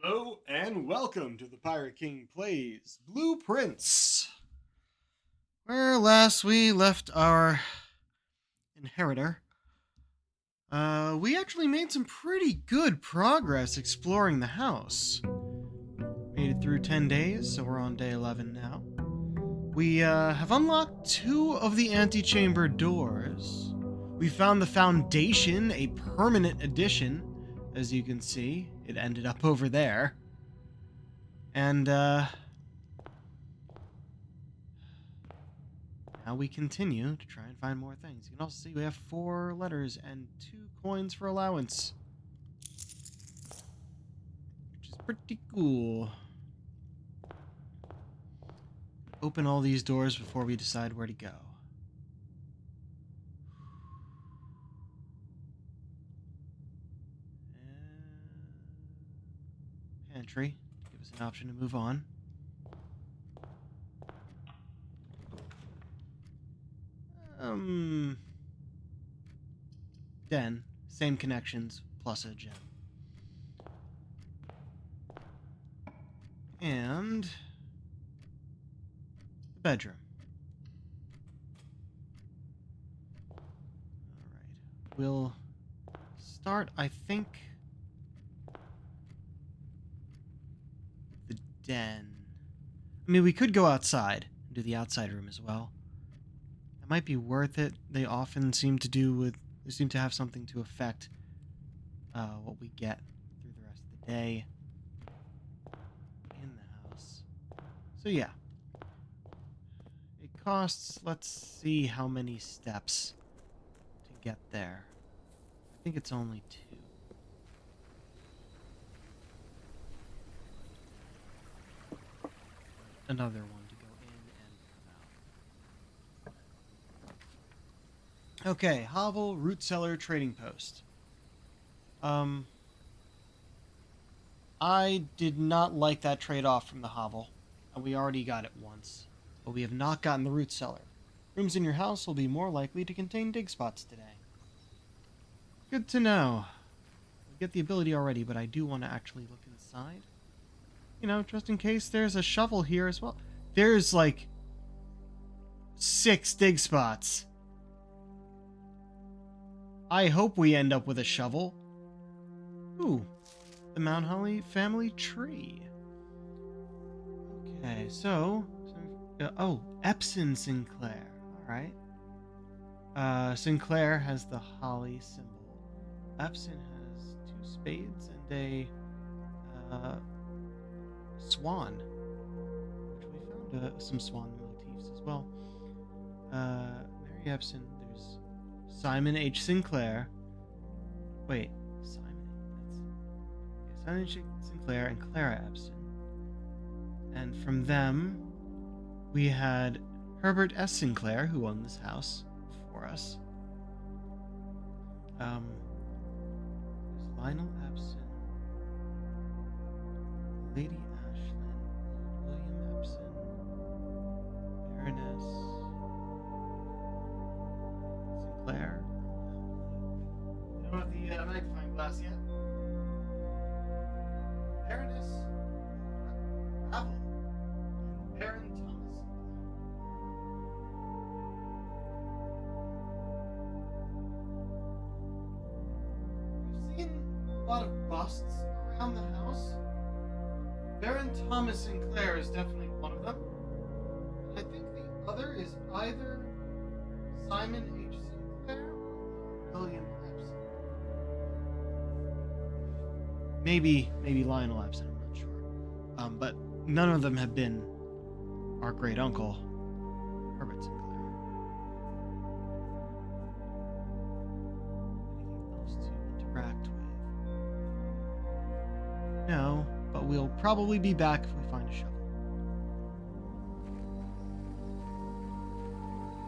Hello and welcome to the Pirate King Plays Blueprints, where last we left our inheritor. We actually made some pretty good progress exploring the house. Made it through 10 days, so we're on day 11 now. We have unlocked 2 of the antechamber doors. We found the foundation, a permanent addition. As you can see, it ended up over there. And, now we continue to try and find more things. You can also see we have 4 letters and 2 coins for allowance, which is pretty cool. Open all these doors before we decide where to go. Pantry. Give us an option to move on. Den. Same connections, plus a gem. And the bedroom. Alright. We'll start, I think, the den. I mean, we could go outside and do the outside room as well. That might be worth it. They often seem to have something to affect what we get through the rest of the day in the house. So yeah. It costs, let's see how many steps to get there. I think it's only 2. Another one to go in and come out. Okay, Hovel Root Cellar Trading Post. I did not like that trade-off from the Hovel, and we already got it once, but we have not gotten the Root Cellar. Rooms in your house will be more likely to contain dig spots today. Good to know. We get the ability already, but I do want to actually look inside. You know, just in case there's a shovel here as well. There's like 6 dig spots. I hope we end up with a shovel. Ooh, the Mount Holly family tree. Okay, so oh, Epson Sinclair. All right. Sinclair has the holly symbol. Epson has 2 spades and a swan, which we found some swan motifs as well. Mary Epson. There's Simon H. Sinclair. Wait, Simon H. Sinclair and Clara Epson. And from them, we had Herbert S. Sinclair, who owned this house before us. There's Lionel Epson, Lady Ashlyn, William Epson, Baroness Sinclair. You don't have the magnifying glass yet? Baroness Ravel and Baron Thomas. We've seen a lot of busts around the house. Baron Thomas Sinclair is definitely one of them. And I think the other is either Simon H. Sinclair or William Epson. Maybe Lionel Epson, I'm not sure. But none of them have been our great uncle, Herbert Sinclair. Anything else to interact with? No, but we'll probably be back if we find a shovel.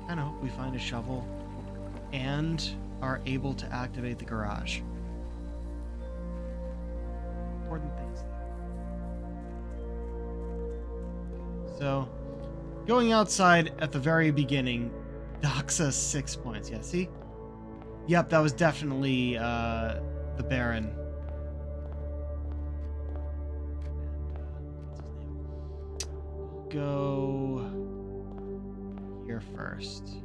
Kinda hope we find a shovel and are able to activate the garage. Important things there. So, going outside at the very beginning docks us 6 points. Yeah, see? Yep, that was definitely the Baron. go here first.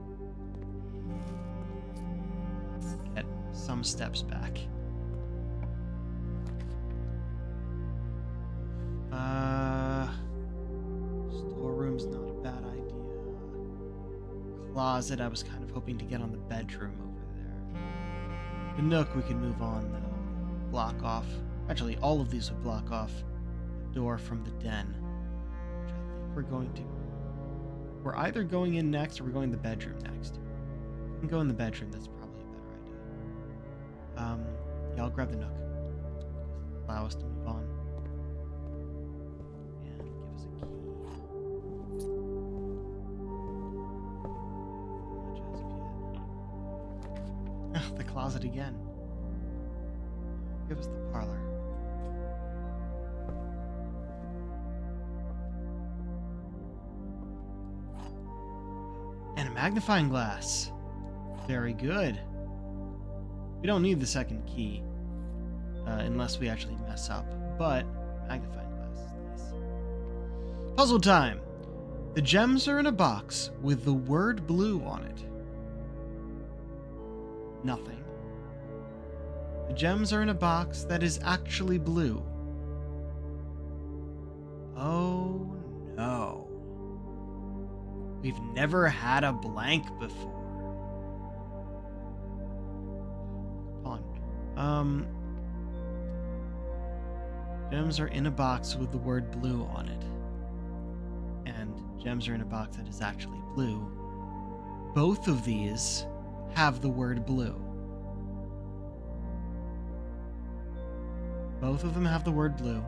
Get some steps back. Storeroom's not a bad idea. Closet, I was kind of hoping to get on the bedroom over there. The nook we can move on, though. Block off. Actually, all of these would block off the door from the den. Which I think we're going to... We're either going in next or we're going to the bedroom next. We can go in the bedroom, that's probably a better idea. Yeah, I'll grab the nook. Allow us to move on. And give us a key. Not much as of yet. The closet again. Give us the parlor. And a magnifying glass. Very good. We don't need the second key. Unless we actually mess up. But magnifying glass is nice. Puzzle time. The gems are in a box with the word blue on it. Nothing. The gems are in a box that is actually blue. Oh no. We've never had a blank before. Pawn. Gems are in a box with the word blue on it. And gems are in a box that is actually blue. Both of these have the word blue. Both of them have the word blue.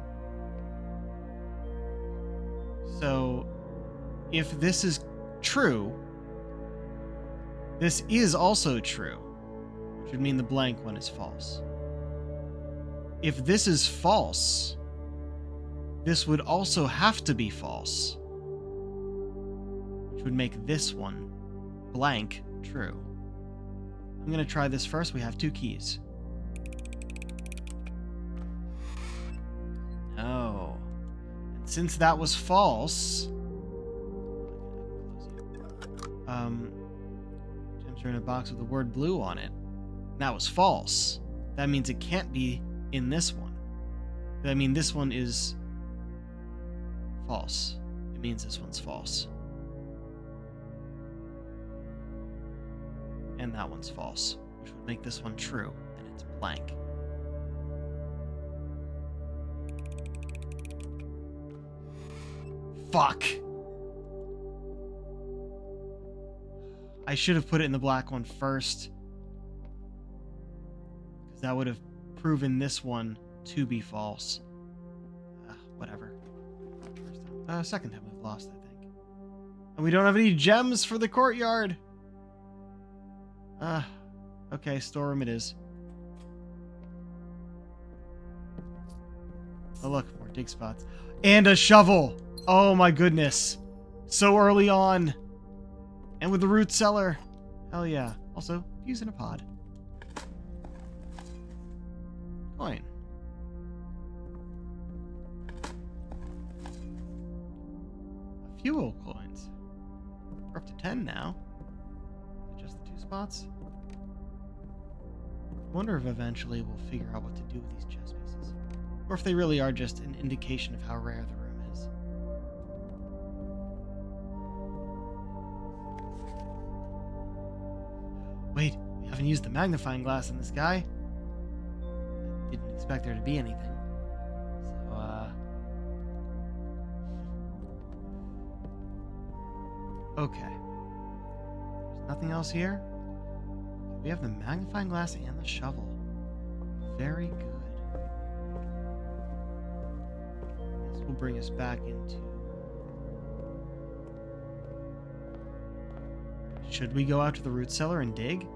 So, if this is true, this is also true, which would mean the blank one is false. If this is false, this would also have to be false, which would make this one, blank, true. I'm going to try this first. We have 2 keys. No. And since that was false, gems are in a box with the word blue on it. That was false. That means it can't be in this one. I mean, this one is false. It means this one's false. And that one's false, which would make this one true, and it's blank. Fuck! I should have put it in the black one first. Because that would have proven this one to be false. Whatever. Second time we've lost, I think. And we don't have any gems for the courtyard! Okay, storeroom it is. Oh look, more dig spots. And a shovel! Oh my goodness. So early on. And with the root cellar. Hell yeah. Also, using a pod. Coin. A few old coins. We're up to 10 now. Just the 2 spots. I wonder if eventually we'll figure out what to do with these chess pieces. Or if they really are just an indication of how rare the room is. Wait, we haven't used the magnifying glass in this guy. I didn't expect there to be anything. So, okay. There's nothing else here. We have the magnifying glass and the shovel. Very good. This will bring us back into... Should we go out to the root cellar and dig?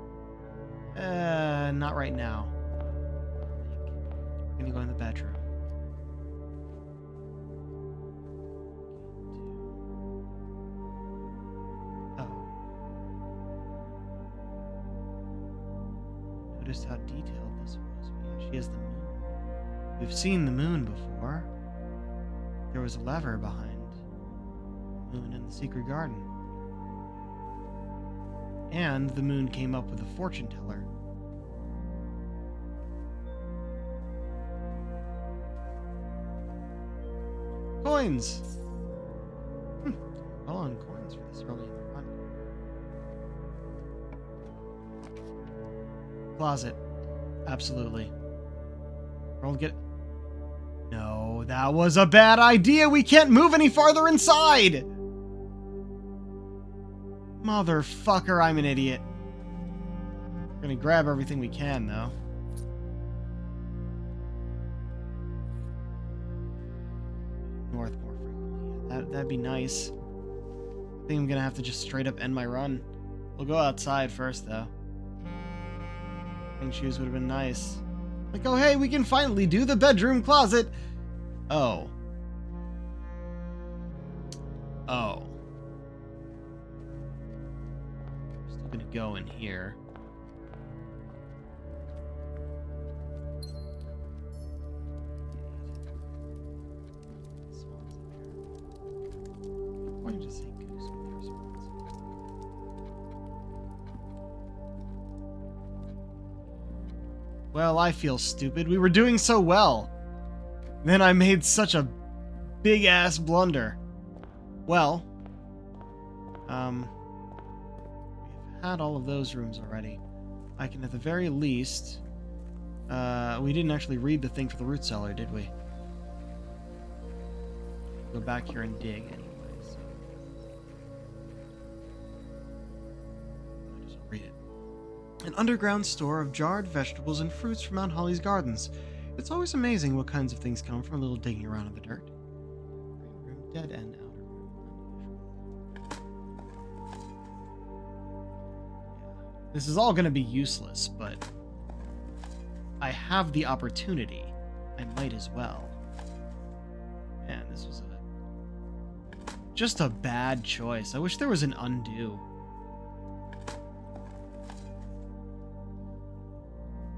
Not right now. I think. We're gonna go in the bedroom. Noticed how detailed this was. Yeah, she has the moon. We've seen the moon before. There was a lever behind moon and the secret garden. And the moon came up with a fortune teller. Coins! Well on coins for this early in the run. Closet. Absolutely. Roll get... No, that was a bad idea! We can't move any farther inside! Motherfucker, I'm an idiot. We're gonna grab everything we can, though. North more frequently. Yeah, that'd be nice. I think I'm gonna have to just straight up end my run. We'll go outside first, though. Running shoes would have been nice. Like, oh hey, we can finally do the bedroom closet! Oh. Oh. Still gonna go in here. Why don't you just say goose with your swans? Well, I feel stupid. We were doing so well. Then I made such a big-ass blunder. Well, we've had all of those rooms already. I can at the very least... we didn't actually read the thing for the root cellar, did we? Go back here and dig anyways. I just read it. An underground store of jarred vegetables and fruits from Mount Holly's gardens. It's always amazing what kinds of things come from a little digging around in the dirt. Room dead end, outer room. This is all going to be useless, but I have the opportunity. I might as well. Man, this was just a bad choice. I wish there was an undo.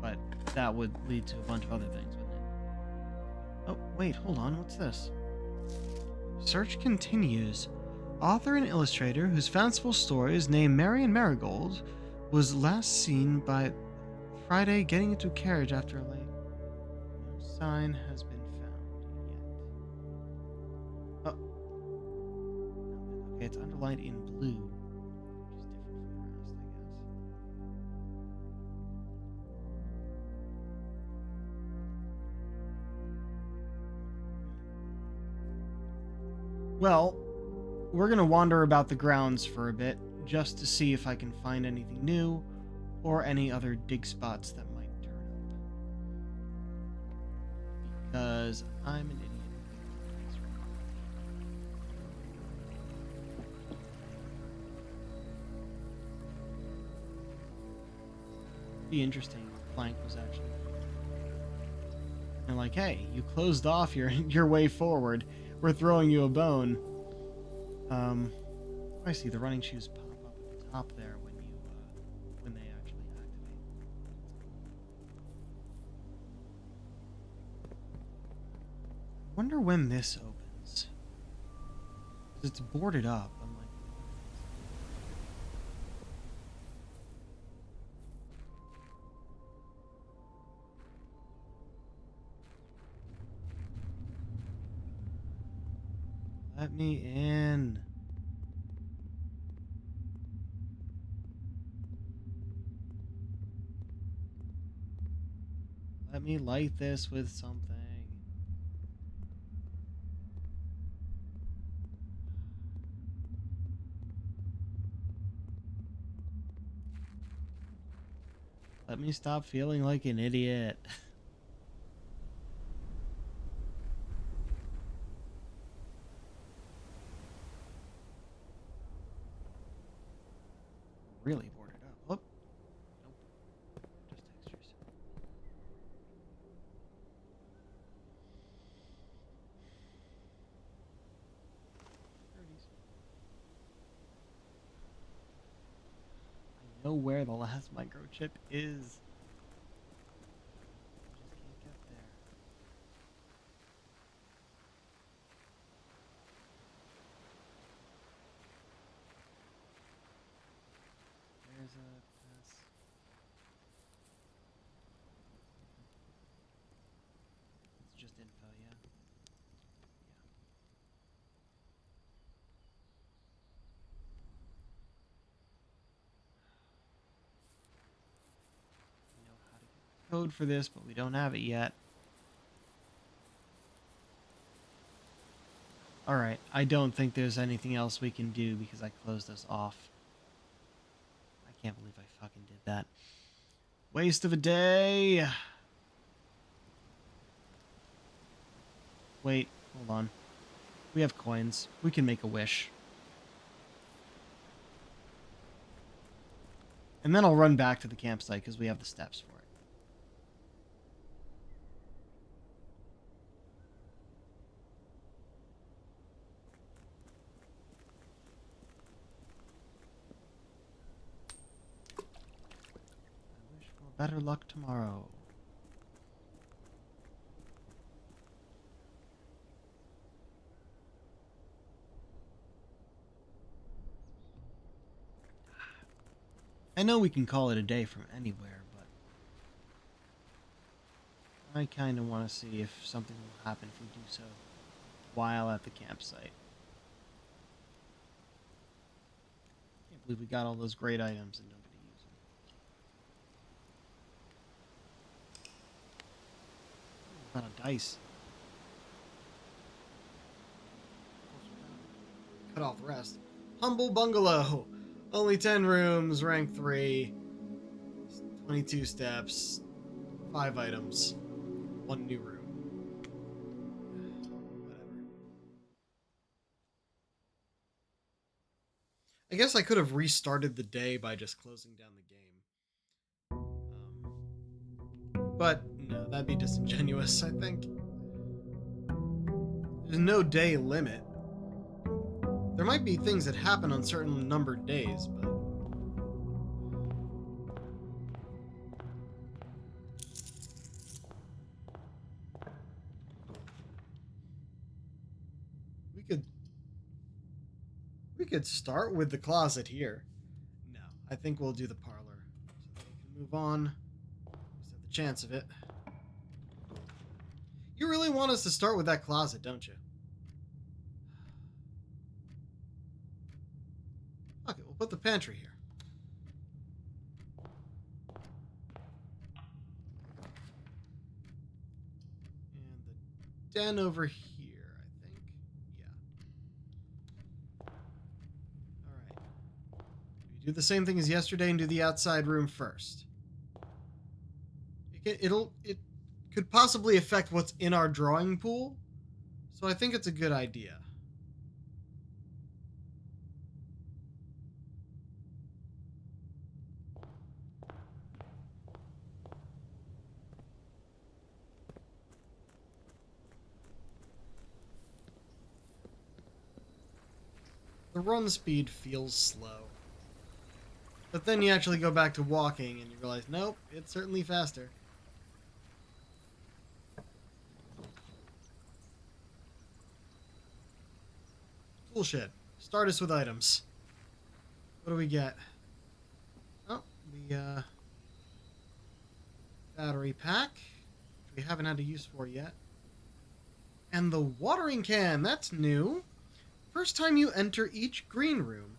But that would lead to a bunch of other things, wouldn't it? Oh, wait, hold on. What's this? Search continues. Author and illustrator whose fanciful stories named Marion Marigold was last seen by Friday getting into a carriage after a late. No sign has been found yet. Oh. Okay, it's underlined in blue, which is different from the rest, I guess. Well, we're going to wander about the grounds for a bit, just to see if I can find anything new, or any other dig spots that might turn up. Because I'm an idiot. Be interesting if Plank was actually... And like, hey, you closed off your way forward. We're throwing you a bone. I see the running shoes pop up at the top there when they actually activate. I wonder when this opens. 'Cause it's boarded up. I'm like, let me in. Let me light this with something. Let me stop feeling like an idiot. Really boarded up. Oh. Nope. Just textures. I know where the last microchip is. Just can't get there. code for this, but we don't have it yet. Alright, I don't think there's anything else we can do because I closed this off. I can't believe I fucking did that. Waste of a day. Wait, hold on. We have coins. We can make a wish. And then I'll run back to the campsite because we have the steps for it. I wish for better luck tomorrow. I know we can call it a day from anywhere, but I kind of want to see if something will happen if we do so while at the campsite. Can't believe we got all those great items and nobody used them. Not a dice. Cut off the rest. Humble bungalow. Only 10 rooms, rank 3, 22 steps, 5 items, 1 new room. Whatever. I guess I could have restarted the day by just closing down the game. But no, that'd be disingenuous, I think. There's no day limit. There might be things that happen on certain numbered days, but... We could start with the closet here. No, I think we'll do the parlor. So that we can move on. Just have the chance of it. You really want us to start with that closet, don't you? Okay, we'll put the pantry here. And the den over here, I think. Yeah. Alright. We do the same thing as yesterday and do the outside room first. It could possibly affect what's in our drawing pool, so I think it's a good idea. The run speed feels slow. But then you actually go back to walking and you realize, nope, it's certainly faster. Bullshit. Start us with items. What do we get? Oh, the battery pack, which we haven't had a use for yet. And the watering can, that's new. First time you enter each green room,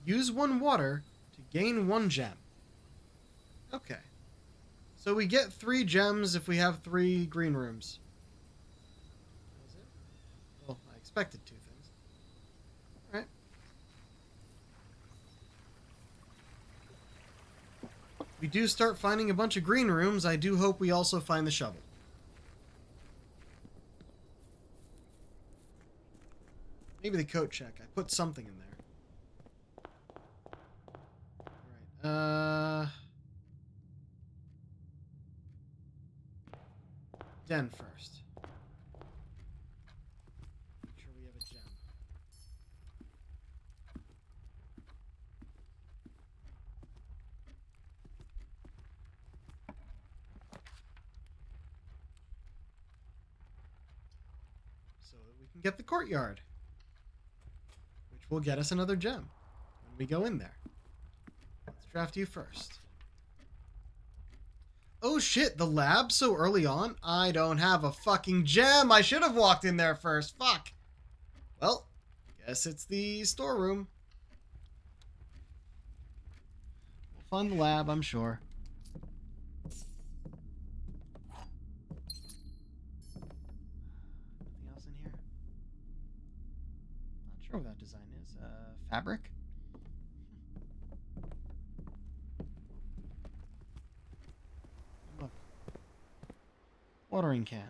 use 1 water to gain 1 gem. Okay. So we get 3 gems if we have 3 green rooms. That was it? Well, I expected 2 things. Alright. We do start finding a bunch of green rooms. I do hope we also find the shovel. Maybe the coat check. I put something in there. Alright, den first. Make sure we have a gem. So that we can get the courtyard, which will get us another gem when we go in there. Let's draft you first. Oh shit, the lab so early on? I don't have a fucking gem. I should have walked in there first. Fuck. Well, guess it's the storeroom. We'll find the lab, I'm sure. sure what that design is. Fabric? Look. Watering can.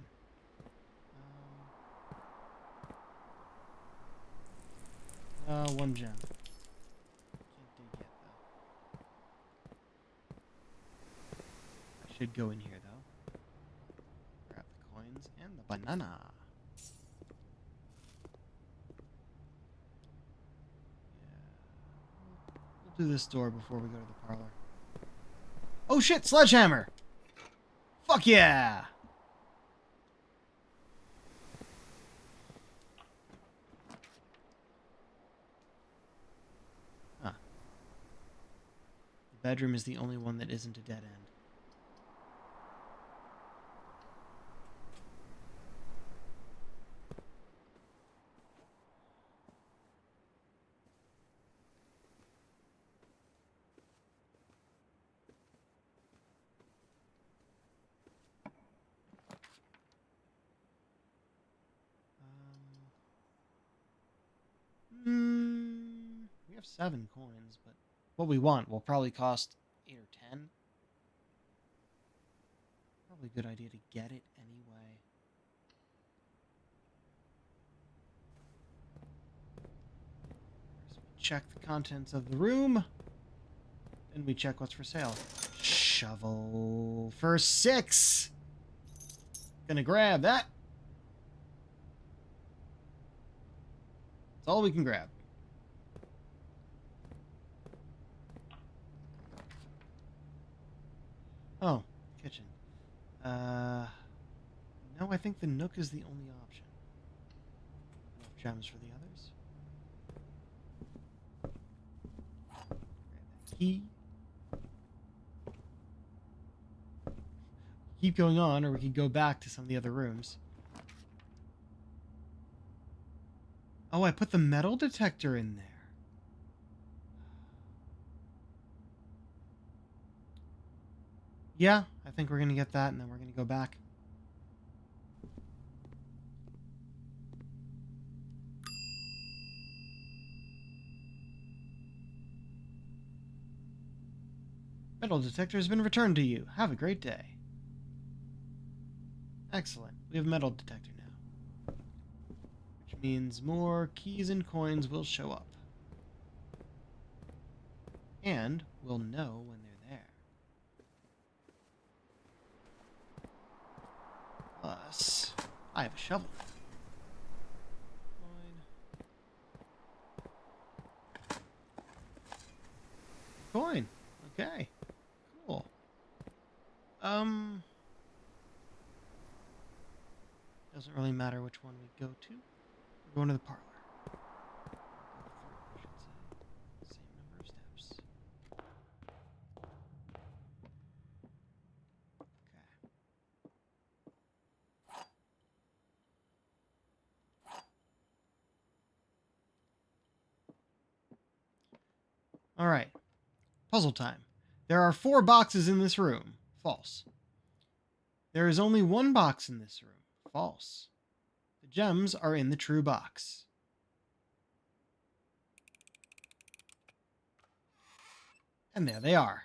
1 gem. Can't dig yet, though. I should go in here, though. Grab the coins and the banana. Yeah. We'll do this door before we go to the parlor. Oh shit, sledgehammer! Fuck yeah! Huh. The bedroom is the only one that isn't a dead end. We have 7 coins, but what we want will probably cost 8 or 10. Probably a good idea to get it anyway. First we check the contents of the room. Then we check what's for sale. Shovel for 6. Gonna grab that. That's all we can grab. Oh, kitchen. No, I think the nook is the only option. Enough gems for the others. Grab that key. Keep going on, or we can go back to some of the other rooms. Oh, I put the metal detector in there. Yeah, I think we're going to get that, and then we're going to go back. Metal detector has been returned to you. Have a great day. Excellent. We have a metal detector now. Which means more keys and coins will show up. And we'll know when they're there. Plus, I have a shovel. Coin. Okay. Cool. Doesn't really matter which one we go to. We're going to the parlor. I should say. Same number of steps. Okay. All right. Puzzle time. There are 4 boxes in this room. False. There is only 1 box in this room. False. The gems are in the true box. And there they are.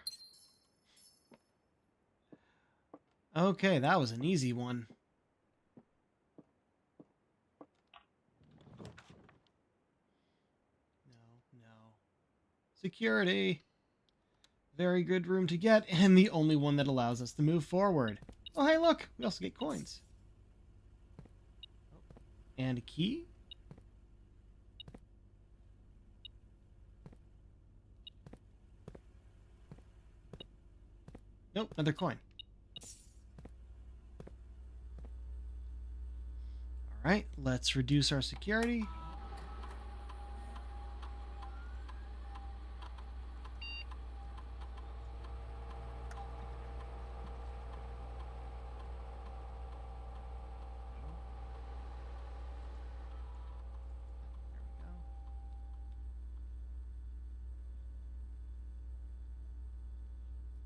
Okay, that was an easy one. No. Security. Very good room to get, and the only one that allows us to move forward. Oh, hey, look. We also get coins. And a key. Nope, another coin. Alright, let's reduce our security.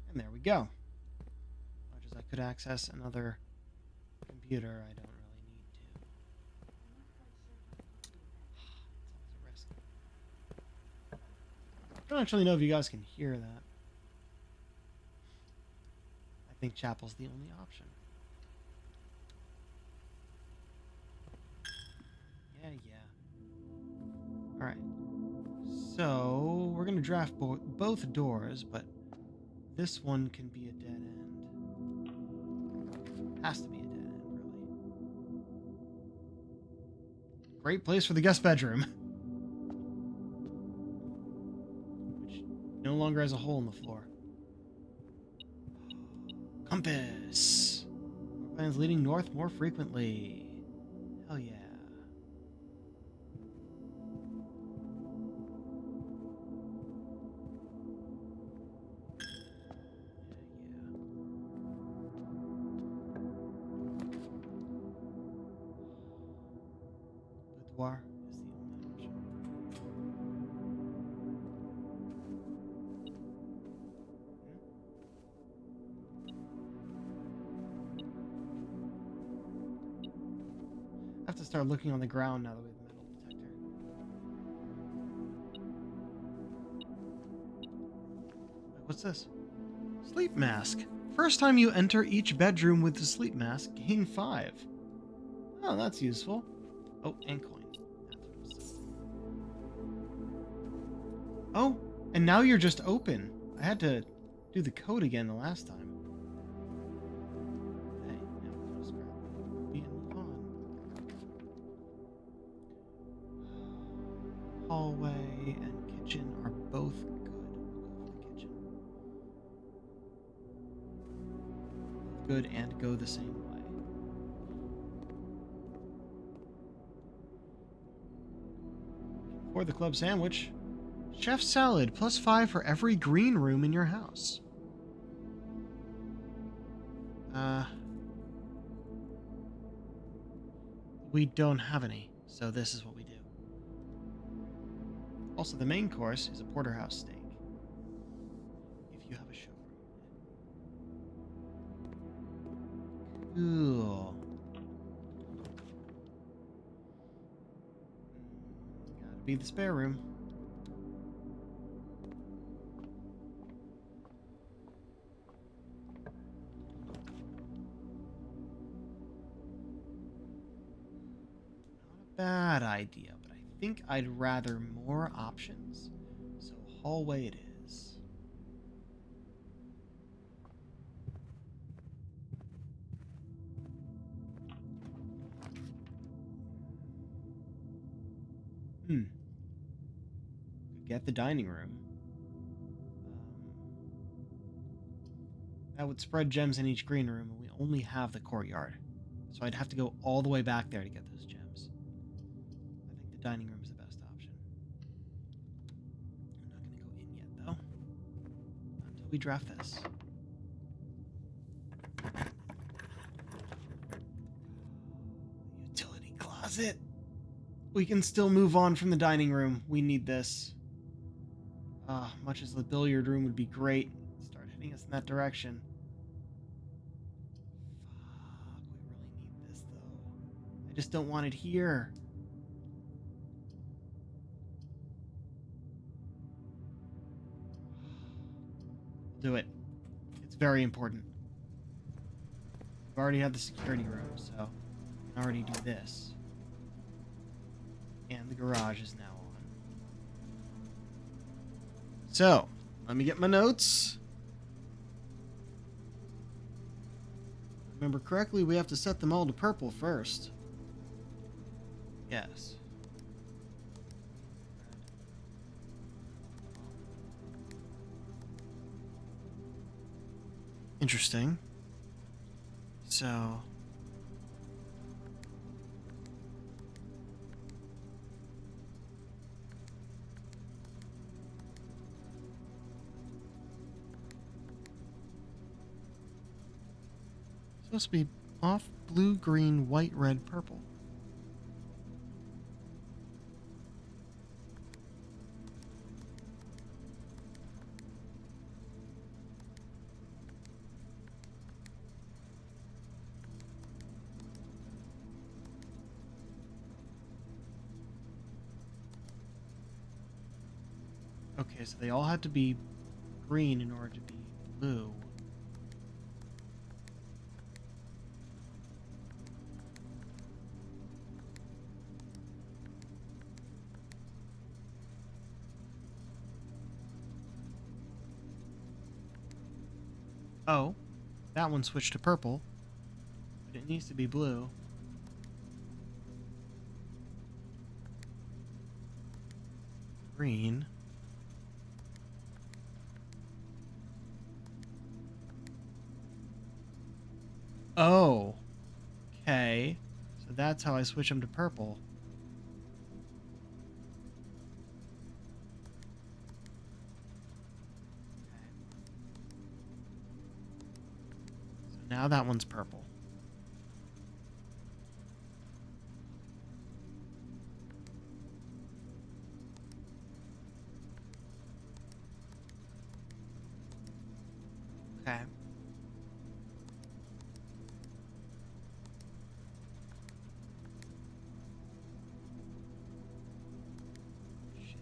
And there we go. Much as I could access another computer, I don't really need to. It's always a risk. I don't actually know if you guys can hear that. I think chapel's the only option. Yeah. Alright. So, we're going to draft both doors, but this one can be a dead end. Has to be a dead end, really. Great place for the guest bedroom. Which no longer has a hole in the floor. Compass! Our plan's leading north more frequently. Hell yeah. Boudoir is the only option. I have to start looking on the ground now that we have a metal detector. Wait, what's this? Sleep mask. First time you enter each bedroom with the sleep mask, gain 5. Oh, that's useful. Oh, and coin. That's what it was. Oh, and now you're just open. I had to do the code again the last time. Hey, now we're gonna scrap it and move on. Hallway and kitchen are both good. We'll go for the kitchen. Good and go the same way. For the club sandwich, chef salad plus 5 for every green room in your house. We don't have any, so this is what we do. Also, the main course is a porterhouse steak. If you have a showroom. Cool. Gotta be the spare room. Bad idea, but I think I'd rather more options. So hallway it is. Could get the dining room. That would spread gems in each green room, and we only have the courtyard. So I'd have to go all the way back there to get those gems. I think the dining room is the best option. I'm not going to go in yet, though. Until we draft this. Utility closet. We can still move on from the dining room. We need this. Much as the billiard room would be great. Start heading us in that direction. Fuck, we really need this, though. I just don't want it here. Do it. It's very important. We've already had the security room, so I can already do this. And the garage is now on. So, let me get my notes. Remember correctly, we have to set them all to purple first. Yes. Interesting. So... supposed to be off, blue, green, white, red, purple. Okay, so they all had to be green in order to be blue. Oh, that one switched to purple, but it needs to be blue. Green. Oh, okay. So that's how I switch them to purple. So now that one's purple. Okay. Shit.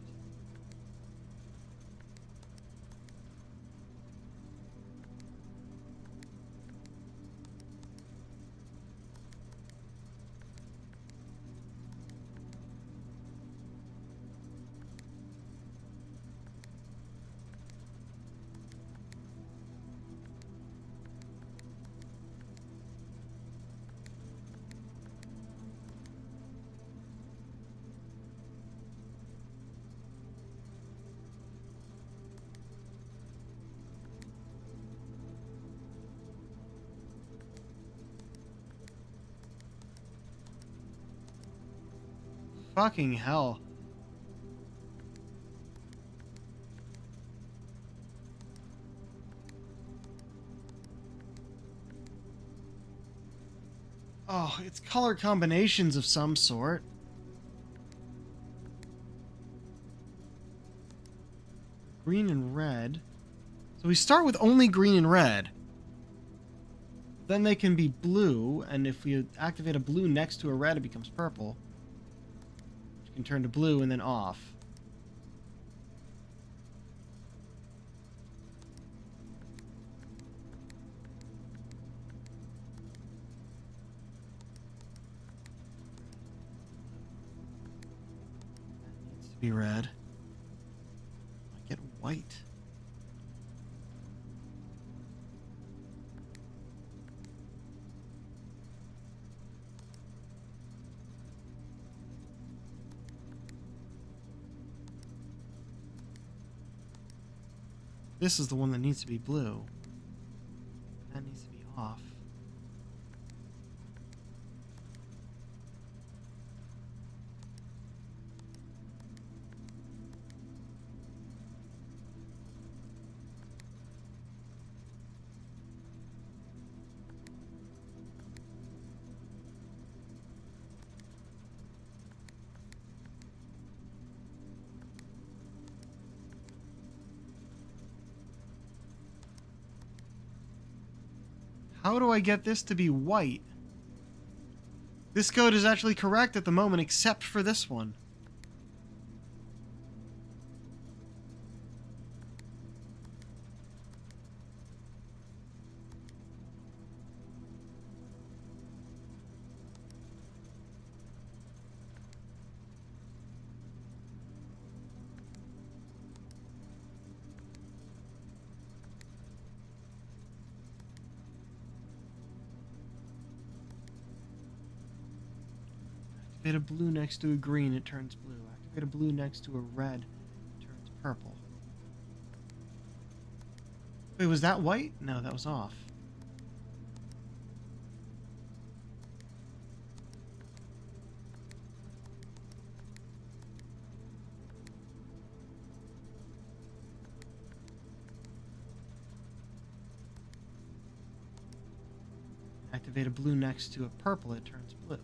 Fucking hell. Oh, it's color combinations of some sort. Green and red. So we start with only green and red. Then they can be blue, and if we activate a blue next to a red, it becomes purple. Which can turn to blue and then off. That needs to be red. I get white. This is the one that needs to be blue. That needs to be off. How do I get this to be white? This code is actually correct at the moment, except for this one. Activate a blue next to a green, it turns blue. Activate a blue next to a red, it turns purple. Wait, was that white? No, that was off. Activate a blue next to a purple, it turns blue.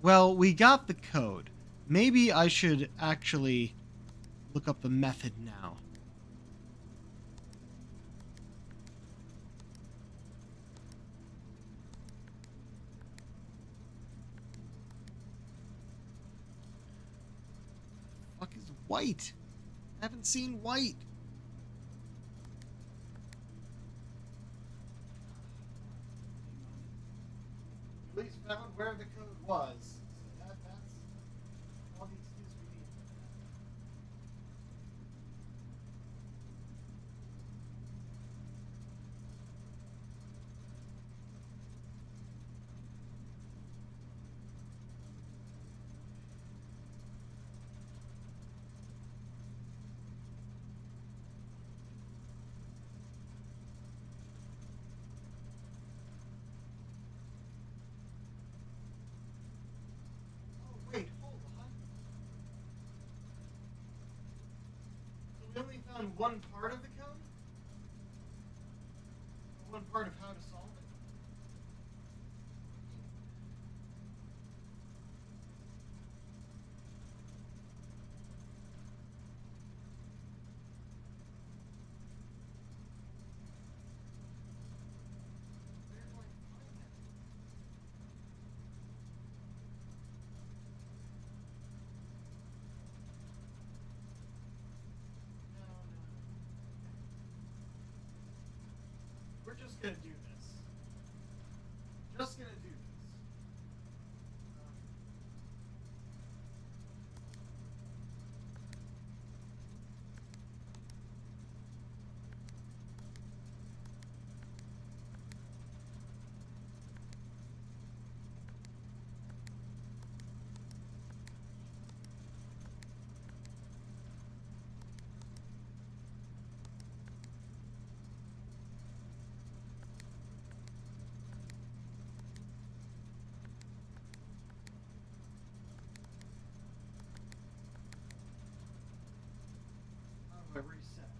Well, we got the code. Maybe I should actually look up the method now. White. I haven't seen white. At least found where the code was. So that's all the excuse we need. Oh, wait, hold on. So we only found one part of the code? Or one part of how to solve it? Where do I find that? No, no, no. We're just gonna do this. Just gonna do this. How do I reset?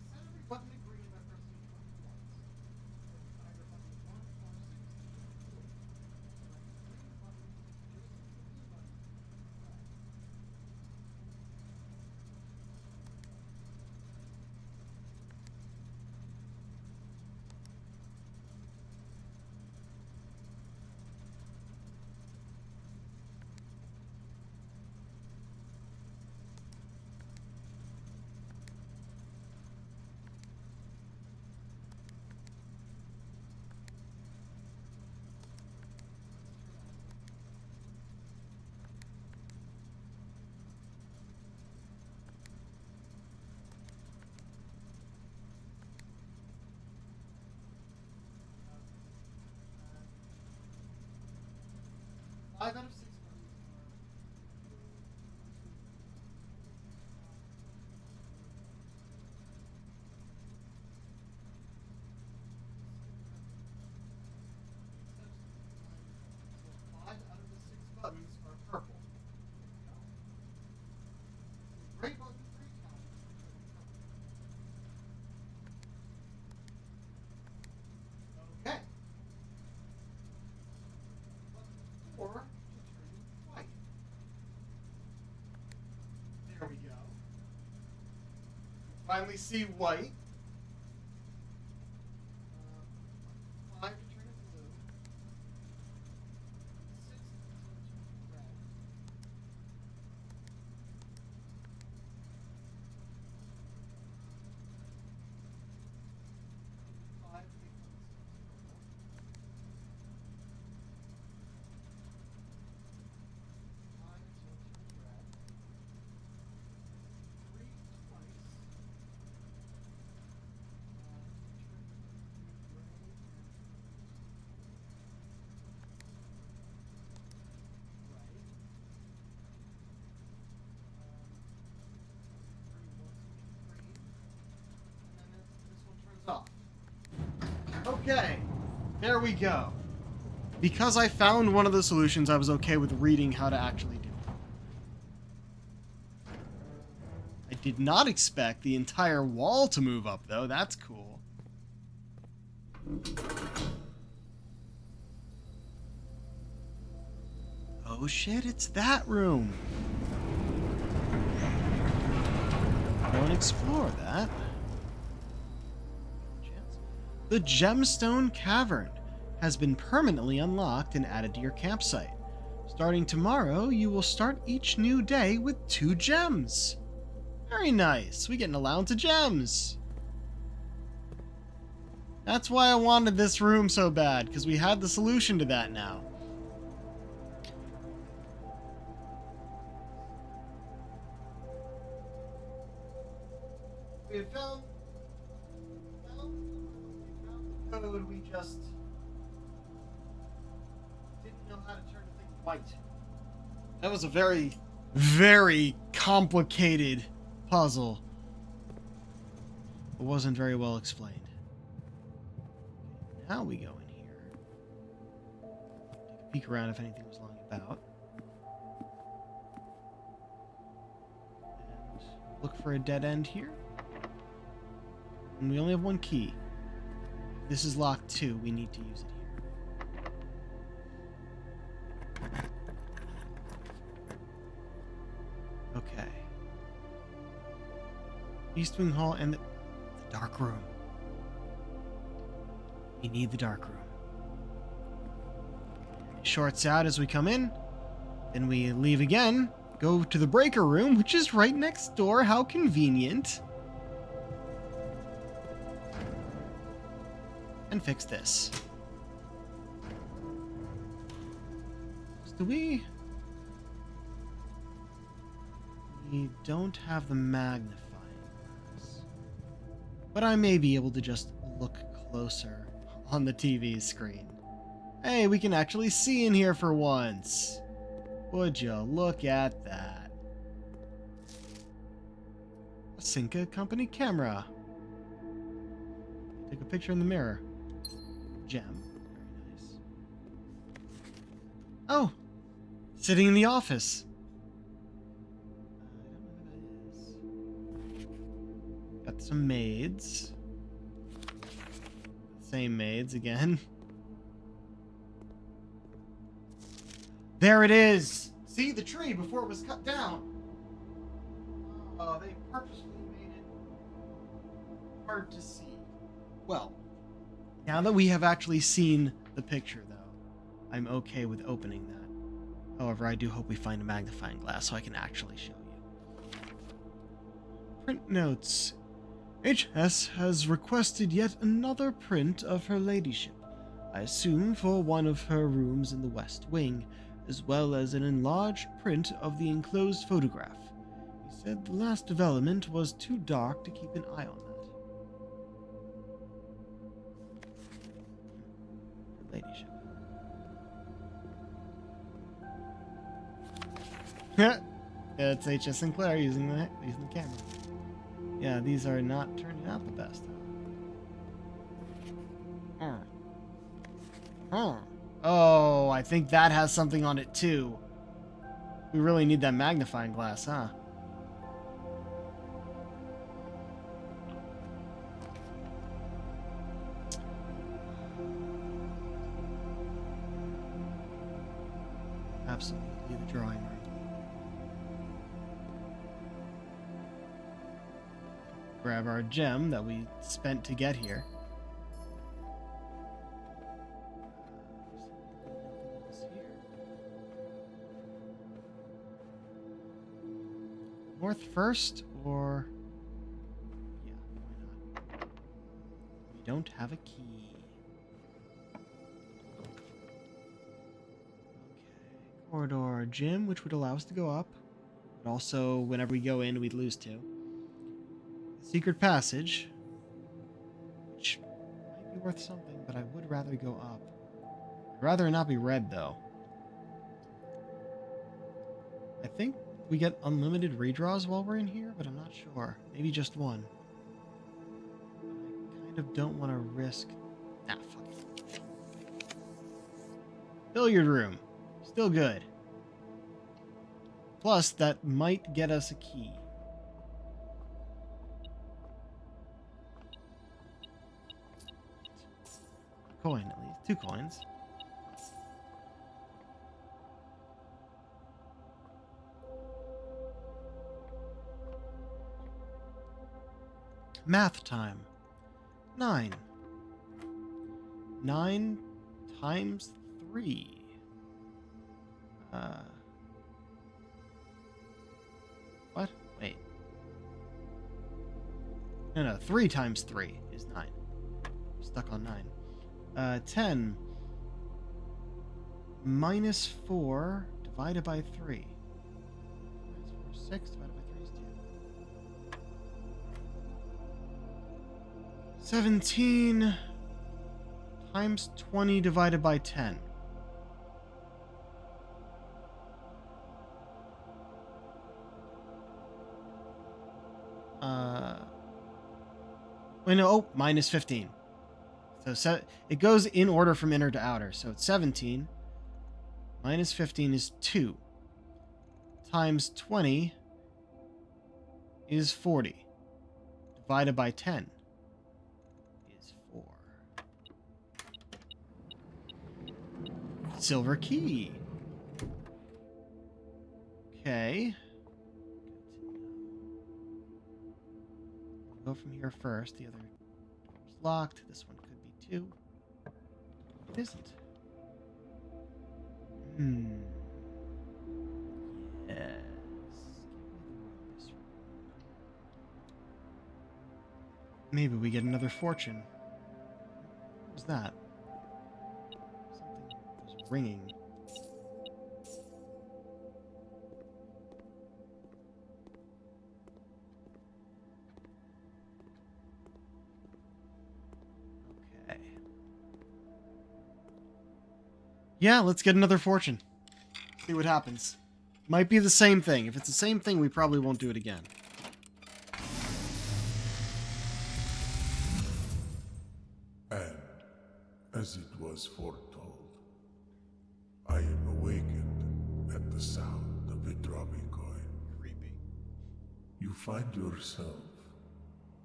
Set every button to green by pressing each button once. Either button 1 or 6 to blue. Select the green button adjacent to the blue button. Red. 5 out of 6 buttons so 5 out of the 6 buttons are purple. The gray button 3 times are purple. Okay. Button 4 to turn white. There we go. Finally see white. 5 to turn it blue. 6 to turn red. 5 to make button 6 purple. 5 until it turns red. 3 twice. off. Okay, there we go. Because I found one of the solutions, I was okay with reading how to actually do it. I did not expect the entire wall to move up, though. That's cool. Oh shit, it's that room. Go and explore that. The Gemstone Cavern has been permanently unlocked and added to your campsite. Starting tomorrow, you will start each new day with 2 gems. Very nice. We get an allowance of gems. That's why I wanted this room so bad, because we had the solution to that now. We had found the code, we just didn't know how to turn things white. That was a very, very complicated puzzle. It wasn't very well explained. Now we go in here. Take a peek around if anything was lying about. And look for a dead end here. And we only have 1 key. This is locked too. We need to use it here. Okay. East Wing Hall and the dark room. We need the dark room. Shorts out as we come in. Then we leave again. Go to the breaker room, which is right next door. How convenient. And fix this. So we don't have the magnifying glass. But I may be able to just look closer on the TV screen. Hey, we can actually see in here for once. Would you look at that? A Cinca company camera. Take a picture in the mirror. Gem. Very nice. Oh! Sitting in the office. I don't know who that is. Got some maids. Same maids again. There it is! See the tree before it was cut down. Oh, they purposely made it hard to see. Well, now that we have actually seen the picture, though, I'm okay with opening that. However, I do hope we find a magnifying glass so I can actually show you. Print notes. HS has requested yet another print of her ladyship, I assume for one of her rooms in the West Wing, as well as an enlarged print of the enclosed photograph. He said the last development was too dark to keep an eye on that. Ladyship. Yeah, it's H.S. Sinclair using the camera. Yeah, these are not turning out the best. Oh, I think that has something on it too. We really need that magnifying glass, huh? Absolutely, the drawing room. Grab our gem that we spent to get here. North first, or... Yeah, why not? We don't have a key. Okay. Corridor gym, which would allow us to go up. But also, whenever we go in, we'd lose 2. Secret passage, which might be worth something, but I would rather go up. I'd rather not be red, though. I think we get unlimited redraws while we're in here, but I'm not sure. Maybe just 1. I kind Kind of don't want to risk... Ah, fuck it. Billiard room. Still good. Plus, that might get us a key. Coin, at least. 2 coins. Math time. 9. 9 times 3. What? Wait. No, 3 times 3 is 9. I'm stuck on 9. 10 minus 4 divided by 3. Minus 4 is 6, divided by 3 is 2. 17 times 20 divided by 10. Wait, no, oh, minus 15. So it goes in order from inner to outer. So it's 17 minus 15 is 2 times 20 is 40 divided by 10 is 4. Silver key. Okay. Go from here first. The other door's locked. This one could be too. It isn't. Yes. Maybe we get another fortune. What was that? Something was ringing. Yeah, let's get another fortune. See what happens. Might be the same thing. If it's the same thing, we probably won't do it again. And, as it was foretold, I am awakened at the sound of a dropping coin. Creepy. You find yourself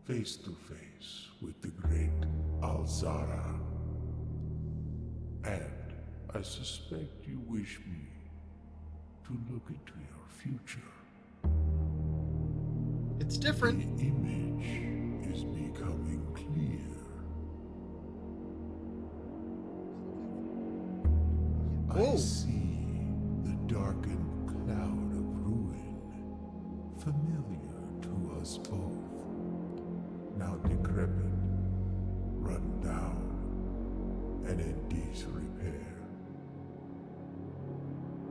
face to face with the great Alzara. And I suspect you wish me to look into your future. It's The different. image is becoming clear. Whoa. I see the darkened cloud of ruin, familiar to us both, now decrepit, run down, and in disrepair.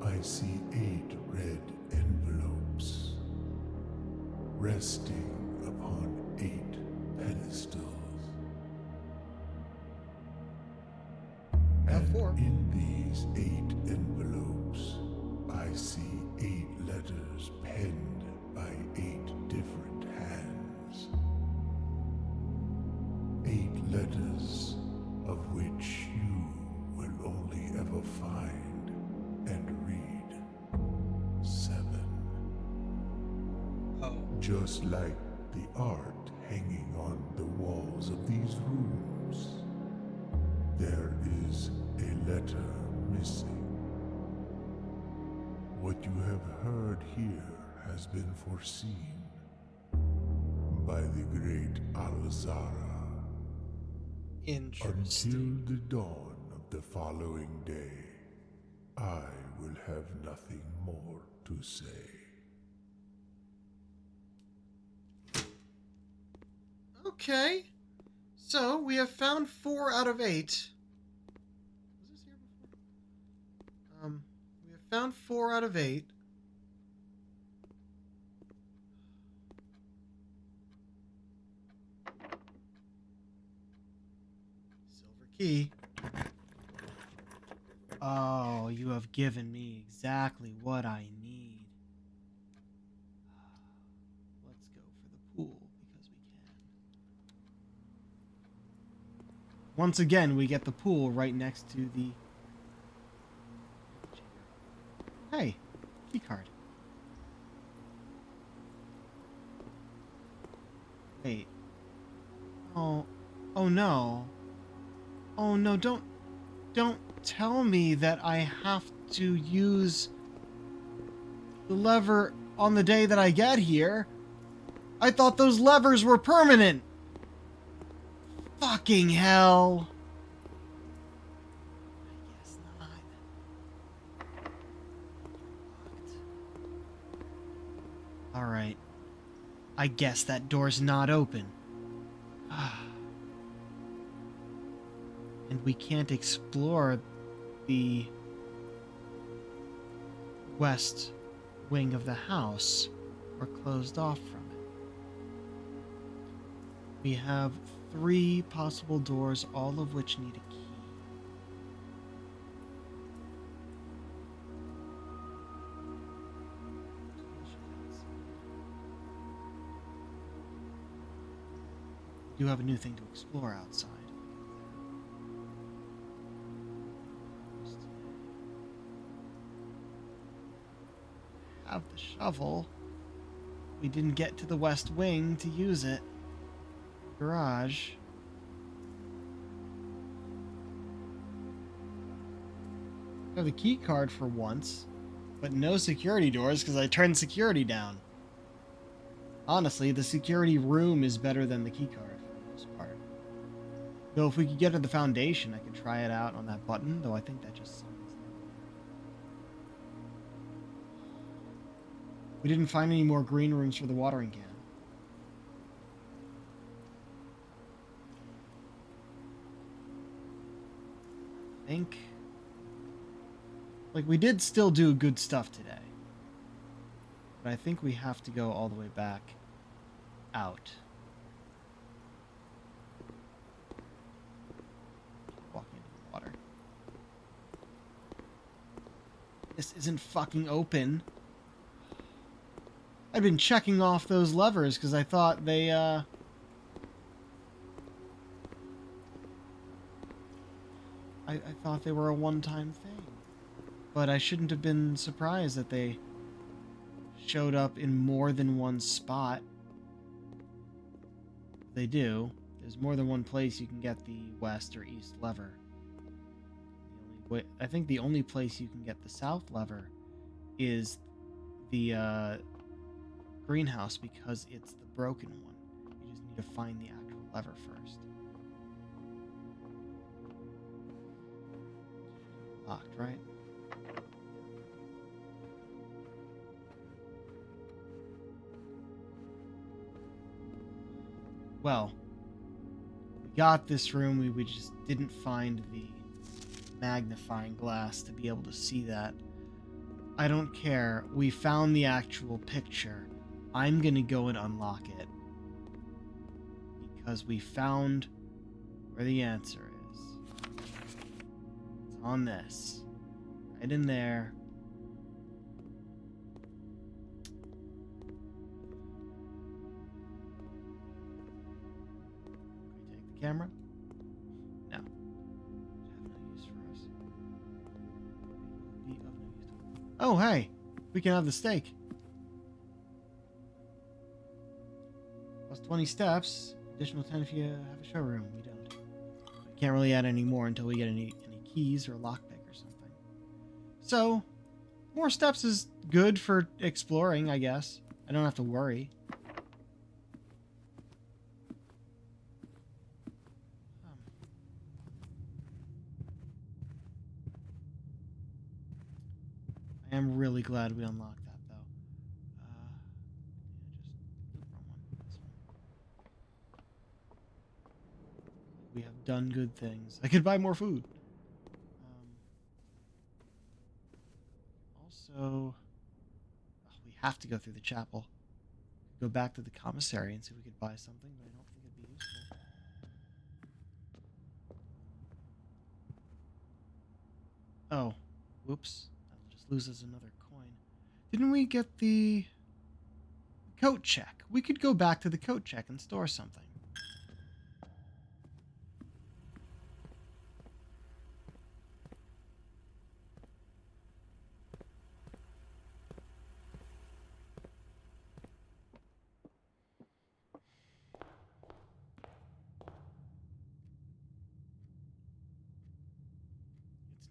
I see 8 red envelopes, resting upon 8 pedestals. Got And 4. in these 8 envelopes, I see 8 letters penned by 8 different hands. 8 letters of which you will only ever find and read 7. Oh. Just like the art hanging on the walls of these rooms, there is a letter missing. What you have heard here has been foreseen by the great Alzara. Interesting. Until the dawn of the following day, I will have nothing more to say. Okay. So, we have found 4 out of 8. Was this here before? We have found 4 out of 8. Silver key. Oh, you have given me exactly what I need. Let's go for the pool because we can. Once again, we get the pool right next to the... Hey, keycard. Wait. Oh. Oh no. Oh no, don't tell me that I have to use the lever on the day that I get here. I thought those levers were permanent. Fucking hell. I guess not. Alright. I guess that door's not open. And we can't explore the west wing of the house. We're closed off from it. We have 3 possible doors, all of which need a key. We do have a new thing to explore outside. Have the shovel. We didn't get to the west wing to use it. Garage. I have the key card for once, but no security doors because I turned security down. Honestly, the security room is better than the key card for the most part. Though if we could get to the foundation, I could try it out on that button, though I think that just summons them. We didn't find any more green rooms for the watering can. I think... Like, we did still do good stuff today. But I think we have to go all the way back out. Walking into the water. This isn't fucking open. I've been checking off those levers because I thought they, I thought they were a one-time thing. But I shouldn't have been surprised that they showed up in more than one spot. They do. There's more than one place you can get the west or east lever. I think the only place you can get the south lever is the greenhouse because it's the broken one. You just need to find the actual lever first. Locked, right? Well, we got this room, we just didn't find the magnifying glass to be able to see that. I don't care. We found the actual picture. I'm gonna go and unlock it. Because we found where the answer is. It's on this. Right in there. Camera? No. Have no use for us. Be of no use. Oh, hey! We can have the steak. Plus 20 steps. Additional 10 if you have a showroom. We don't. We can't really add any more until we get any keys or lockpick or something. So, more steps is good for exploring, I guess. I don't have to worry. I am really glad we unlocked that, though. Just wrong one. This one. We have done good things. I could buy more food. Also, we have to go through the chapel. Go back to the commissary and see if we could buy something, but I don't think it'd be useful. Oh, whoops. Loses another coin. Didn't we get the coat check? We could go back to the coat check and store something.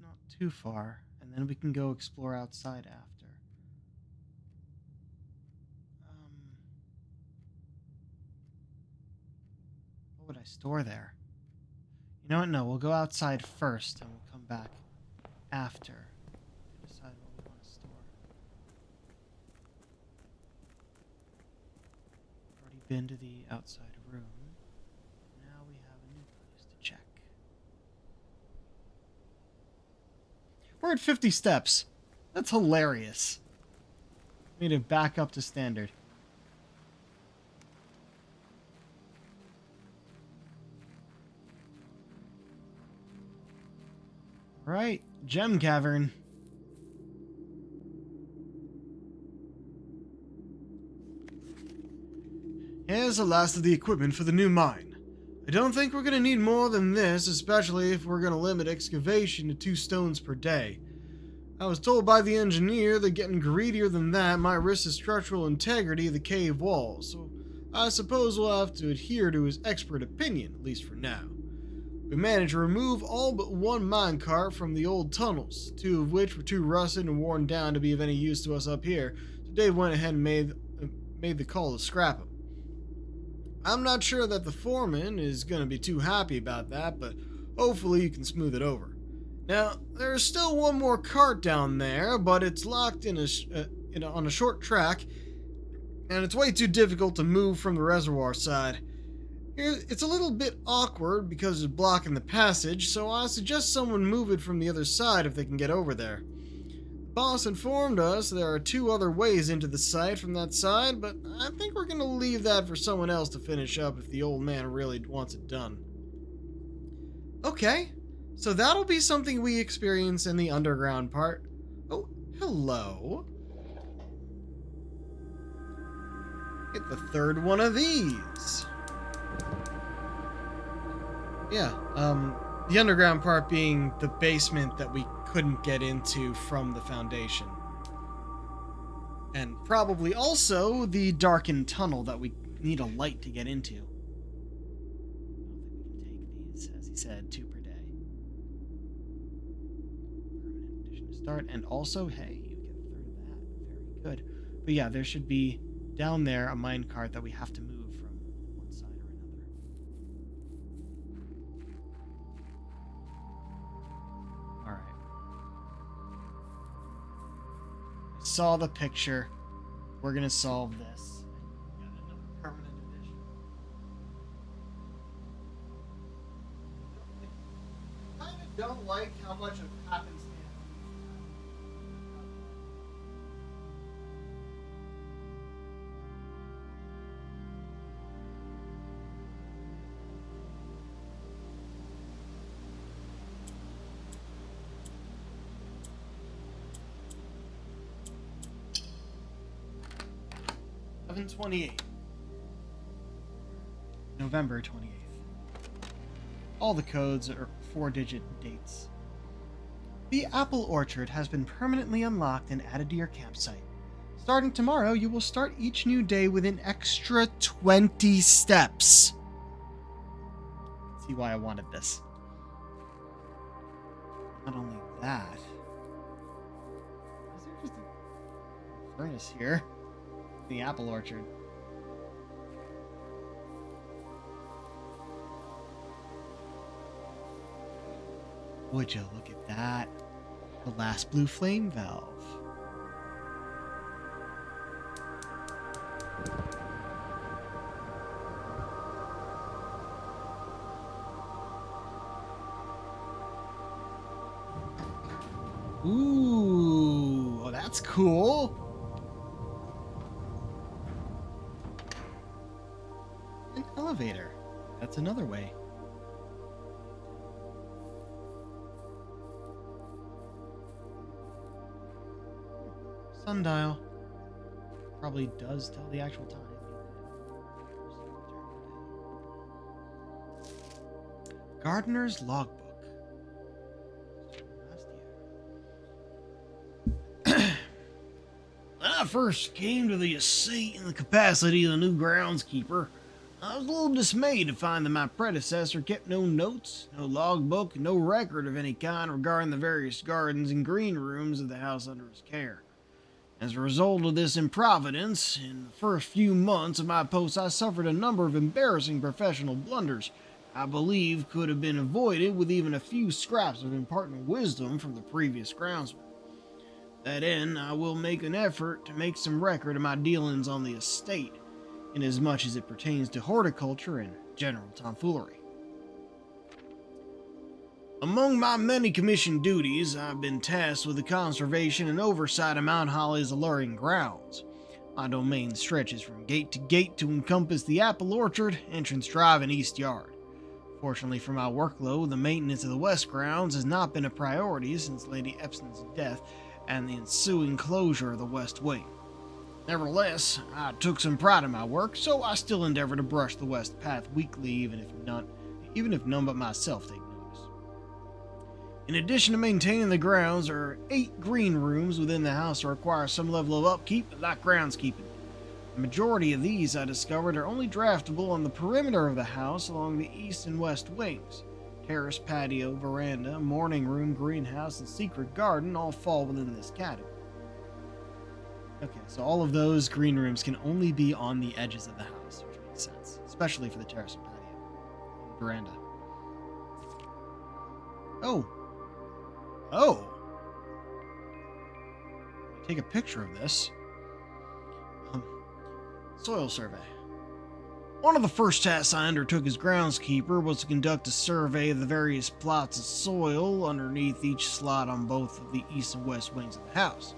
not too far, and then we can go explore outside after. What would I store there? You know what? No, we'll go outside first, and we'll come back after to decide what we want to store. Already been to the outside room. Now we have a new place to check. We're at 50 steps. That's hilarious. We need to back up to standard. Right, Gem Cavern. Here's the last of the equipment for the new mine. I don't think we're gonna need more than this, especially if we're gonna limit excavation to 2 stones per day. I was told by the engineer that getting greedier than that might risk the structural integrity of the cave walls, so I suppose we'll have to adhere to his expert opinion, at least for now. We managed to remove all but 1 minecart from the old tunnels, 2 of which were too rusted and worn down to be of any use to us up here, so Dave went ahead and made the call to scrap them. I'm not sure that the foreman is going to be too happy about that, but hopefully you can smooth it over. Now, there's still 1 more cart down there, but it's locked on a short track, and it's way too difficult to move from the reservoir side. It's a little bit awkward because it's blocking the passage, so I suggest someone move it from the other side if they can get over there. The boss informed us there are 2 other ways into the site from that side, but I think we're going to leave that for someone else to finish up if the old man really wants it done. Okay, so that'll be something we experience in the underground part. Oh, hello. Get the 3rd one of these. Yeah, the underground part being the basement that we couldn't get into from the foundation. And probably also the darkened tunnel that we need a light to get into. I don't think we can take these, as he said, 2 per day. Permanent addition to start, and also, hey, you get a 3rd of that. Very good. But yeah, there should be, down there, a minecart that we have to move from one side or another. Saw the picture. We're gonna solve this. Got another permanent addition. I kinda don't like how much of happenstance. November 28th. All the codes are 4-digit dates. The apple orchard has been permanently unlocked and added to your campsite. Starting tomorrow, you will start each new day with an extra 20 steps. See why I wanted this. Not only that, is there just a furnace here? The apple orchard. Would you look at that? The last blue flame valve. Ooh, oh, that's cool. An elevator. That's another way. Sundial. Probably does tell the actual time. Gardener's logbook. When I first came to the estate in the capacity of the new groundskeeper, I was a little dismayed to find that my predecessor kept no notes, no logbook, no record of any kind regarding the various gardens and green rooms of the house under his care. As a result of this improvidence, in the first few months of my post, I suffered a number of embarrassing professional blunders I believe could have been avoided with even a few scraps of imparting wisdom from the previous groundsman. To that end, I will make an effort to make some record of my dealings on the estate, inasmuch as it pertains to horticulture and general tomfoolery. Among my many commissioned duties, I've been tasked with the conservation and oversight of Mount Holly's alluring grounds. My domain stretches from gate to gate to encompass the apple orchard, entrance drive, and east yard. Fortunately for my workload, the maintenance of the west grounds has not been a priority since Lady Epson's death and the ensuing closure of the west wing. Nevertheless, I took some pride in my work, so I still endeavor to brush the west path weekly, even if none but myself take notice. In addition to maintaining the grounds, there are 8 green rooms within the house that require some level of upkeep, like groundskeeping. The majority of these, I discovered, are only draftable on the perimeter of the house along the east and west wings. Terrace, patio, veranda, morning room, greenhouse, and secret garden all fall within this category. Okay, so all of those green rooms can only be on the edges of the house, which makes sense, especially for the terrace and patio and veranda. Oh! Take a picture of this. Soil survey. One of the first tasks I undertook as groundskeeper was to conduct a survey of the various plots of soil underneath each slot on both of the east and west wings of the house.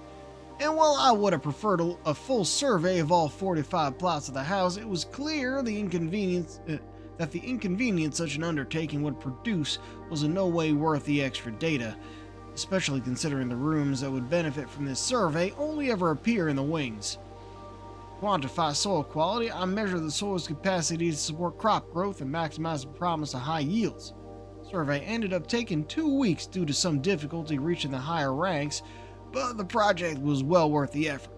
And while I would have preferred a full survey of all 45 plots of the house, it was clear that the inconvenience such an undertaking would produce was in no way worth the extra data, especially considering the rooms that would benefit from this survey only ever appear in the wings. To quantify soil quality, I measure the soil's capacity to support crop growth and maximize the promise of high yields. The survey ended up taking 2 weeks due to some difficulty reaching the higher ranks, but the project was well worth the effort.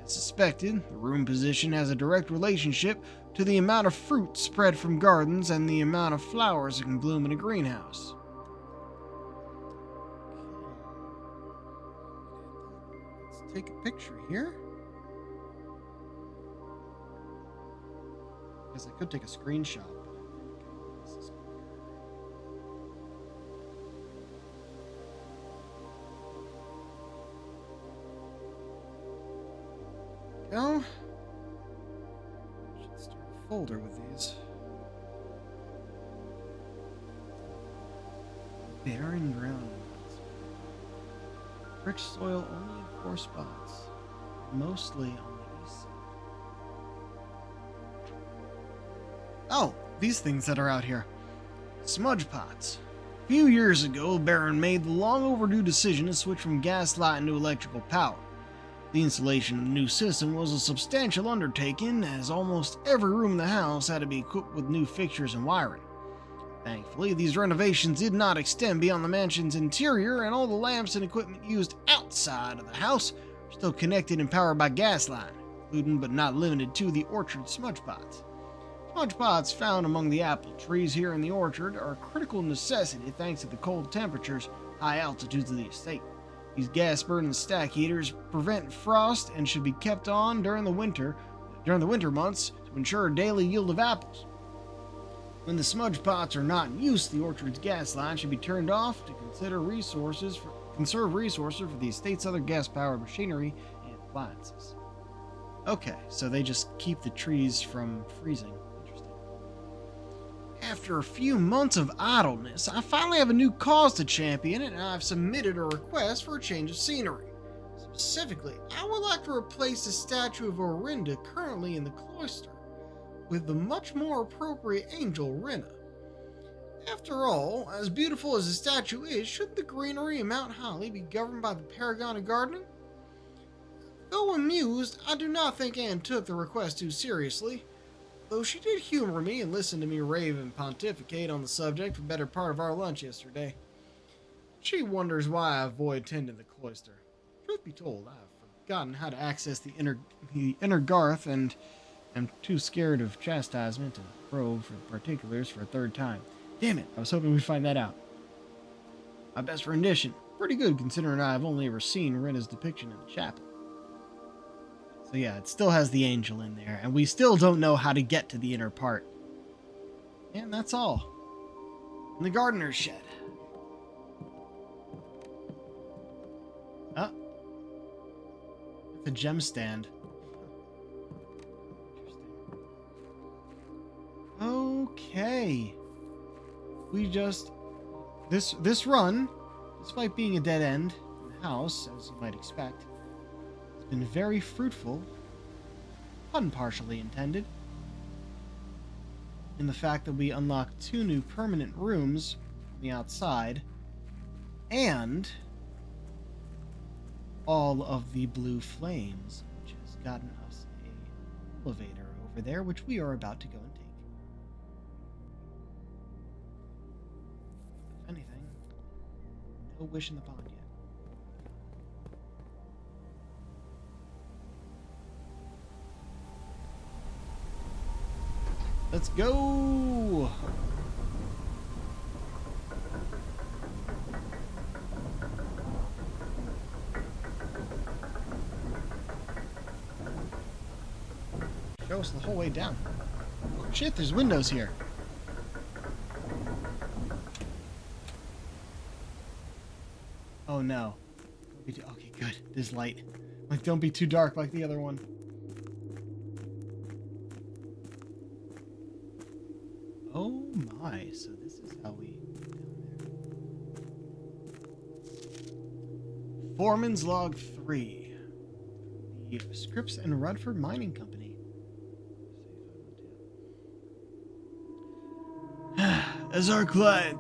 As suspected, the room position has a direct relationship to the amount of fruit spread from gardens and the amount of flowers that can bloom in a greenhouse. Let's take a picture here. I guess I could take a screenshot, but I think this is quicker. Go. Should start a folder with these. Barren ground. Rich soil only in 4 spots, mostly on the east side. Oh, these things that are out here. Smudge pots. A few years ago, Baron made the long overdue decision to switch from gas light to electrical power. The installation of the new system was a substantial undertaking, as almost every room in the house had to be equipped with new fixtures and wiring. Thankfully, these renovations did not extend beyond the mansion's interior, and all the lamps and equipment used outside of the house are still connected and powered by gas line, including but not limited to the orchard smudge pots. Smudge pots found among the apple trees here in the orchard are a critical necessity thanks to the cold temperatures, high altitudes of the estate. These gas-burning stack heaters prevent frost and should be kept on during the winter months to ensure a daily yield of apples. When the smudge pots are not in use, the orchard's gas line should be turned off to conserve resources for the estate's other gas-powered machinery and appliances. Okay, so they just keep the trees from freezing. Interesting. After a few months of idleness, I finally have a new cause to champion, and I've submitted a request for a change of scenery. Specifically, I would like to replace the statue of Orinda currently in the cloister with the much more appropriate angel Rena. After all, as beautiful as the statue is, shouldn't the greenery in Mount Holly be governed by the paragon of gardening? Though amused, I do not think Anne took the request too seriously, though she did humor me and listen to me rave and pontificate on the subject for the better part of our lunch yesterday. She wonders why I avoid tending the cloister. Truth be told, I have forgotten how to access the inner garth and I'm too scared of chastisement to probe for particulars for a third time. Damn it, I was hoping we'd find that out. My best rendition. Pretty good considering I've only ever seen Rena's depiction in the chapel. So yeah, it still has the angel in there, and we still don't know how to get to the inner part. And that's all. In the gardener's shed. Oh. It's a gem stand. Okay. We just... This run, despite being a dead end in the house, as you might expect, has been very fruitful, pun partially intended, in the fact that we unlocked 2 new permanent rooms on the outside, and all of the blue flames, which has gotten us a elevator over there, which we are about to go and take. If anything, no wish in the pond yet. Let's go! Show us the whole way down. Oh shit, there's windows here. Oh no. Okay, good. There's light. Like, don't be too dark like the other one. Oh my, so this is how we get down there. Foreman's Log 3. The Scripps and Rudford Mining Company. As our client...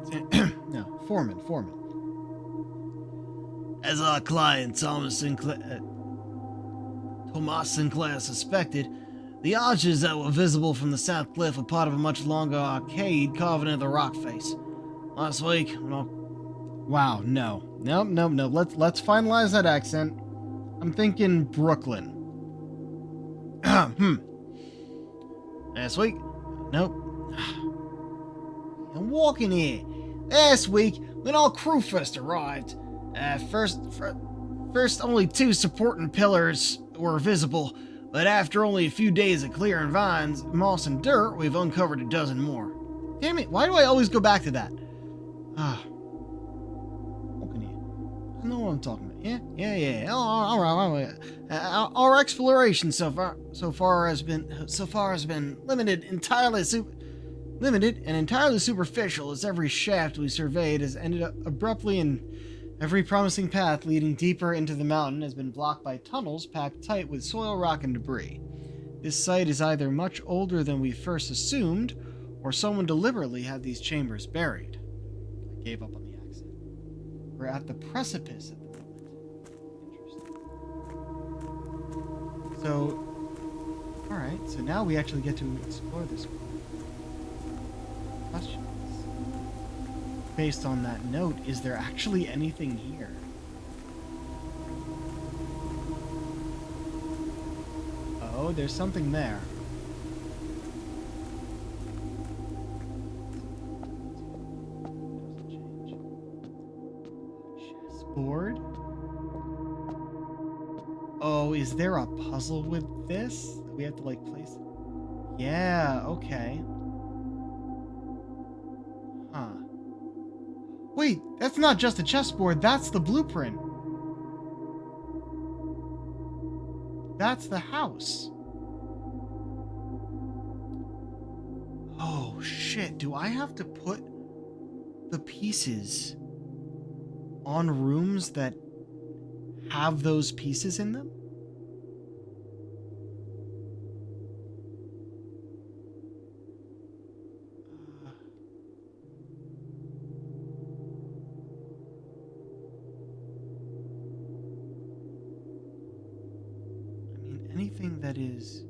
no, Foreman. As our client Thomas Sinclair suspected, the arches that were visible from the south cliff were part of a much longer arcade carved into the rock face. Last week, wow, no. Let's finalize that accent. I'm thinking Brooklyn. Last week? Nope. I'm walking here. Last week, when our crew first arrived, first only 2 supporting pillars were visible, but after only a few days of clearing vines, moss, and dirt, we've uncovered a dozen more. Damn it, why do I always go back to that? Walking here. I know what I'm talking about. Yeah. Oh, all right. Our exploration so far has been limited and entirely superficial, as every shaft we surveyed has ended up abruptly, and every promising path leading deeper into the mountain has been blocked by tunnels packed tight with soil, rock, and debris. This site is either much older than we first assumed, or someone deliberately had these chambers buried. I gave up on the accent. We're at the precipice at the moment. Interesting. So, alright, so now we actually get to explore this one. Questions. Based on that note, is there actually anything here? Oh, there's something there. Chessboard? Oh, is there a puzzle with this that we have to, like, place? Yeah, okay. Huh. Wait, that's not just a chessboard, that's the blueprint. That's the house. Oh, shit. Do I have to put the pieces on rooms that have those pieces in them? Anything that is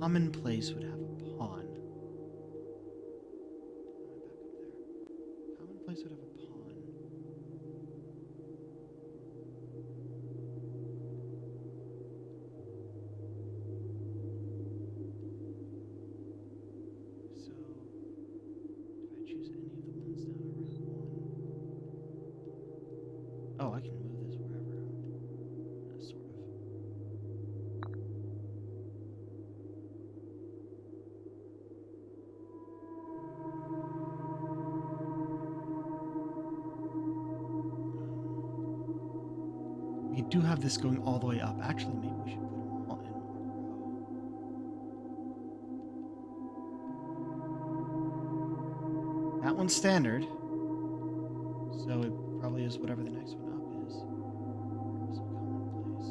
commonplace would have a pawn. Back up there. Commonplace would have a pawn. I can move this wherever. Sort of. We do have this going all the way up. Actually, maybe we should put them all in one row. That one's standard, so it probably is whatever the next one up is. So commonplace.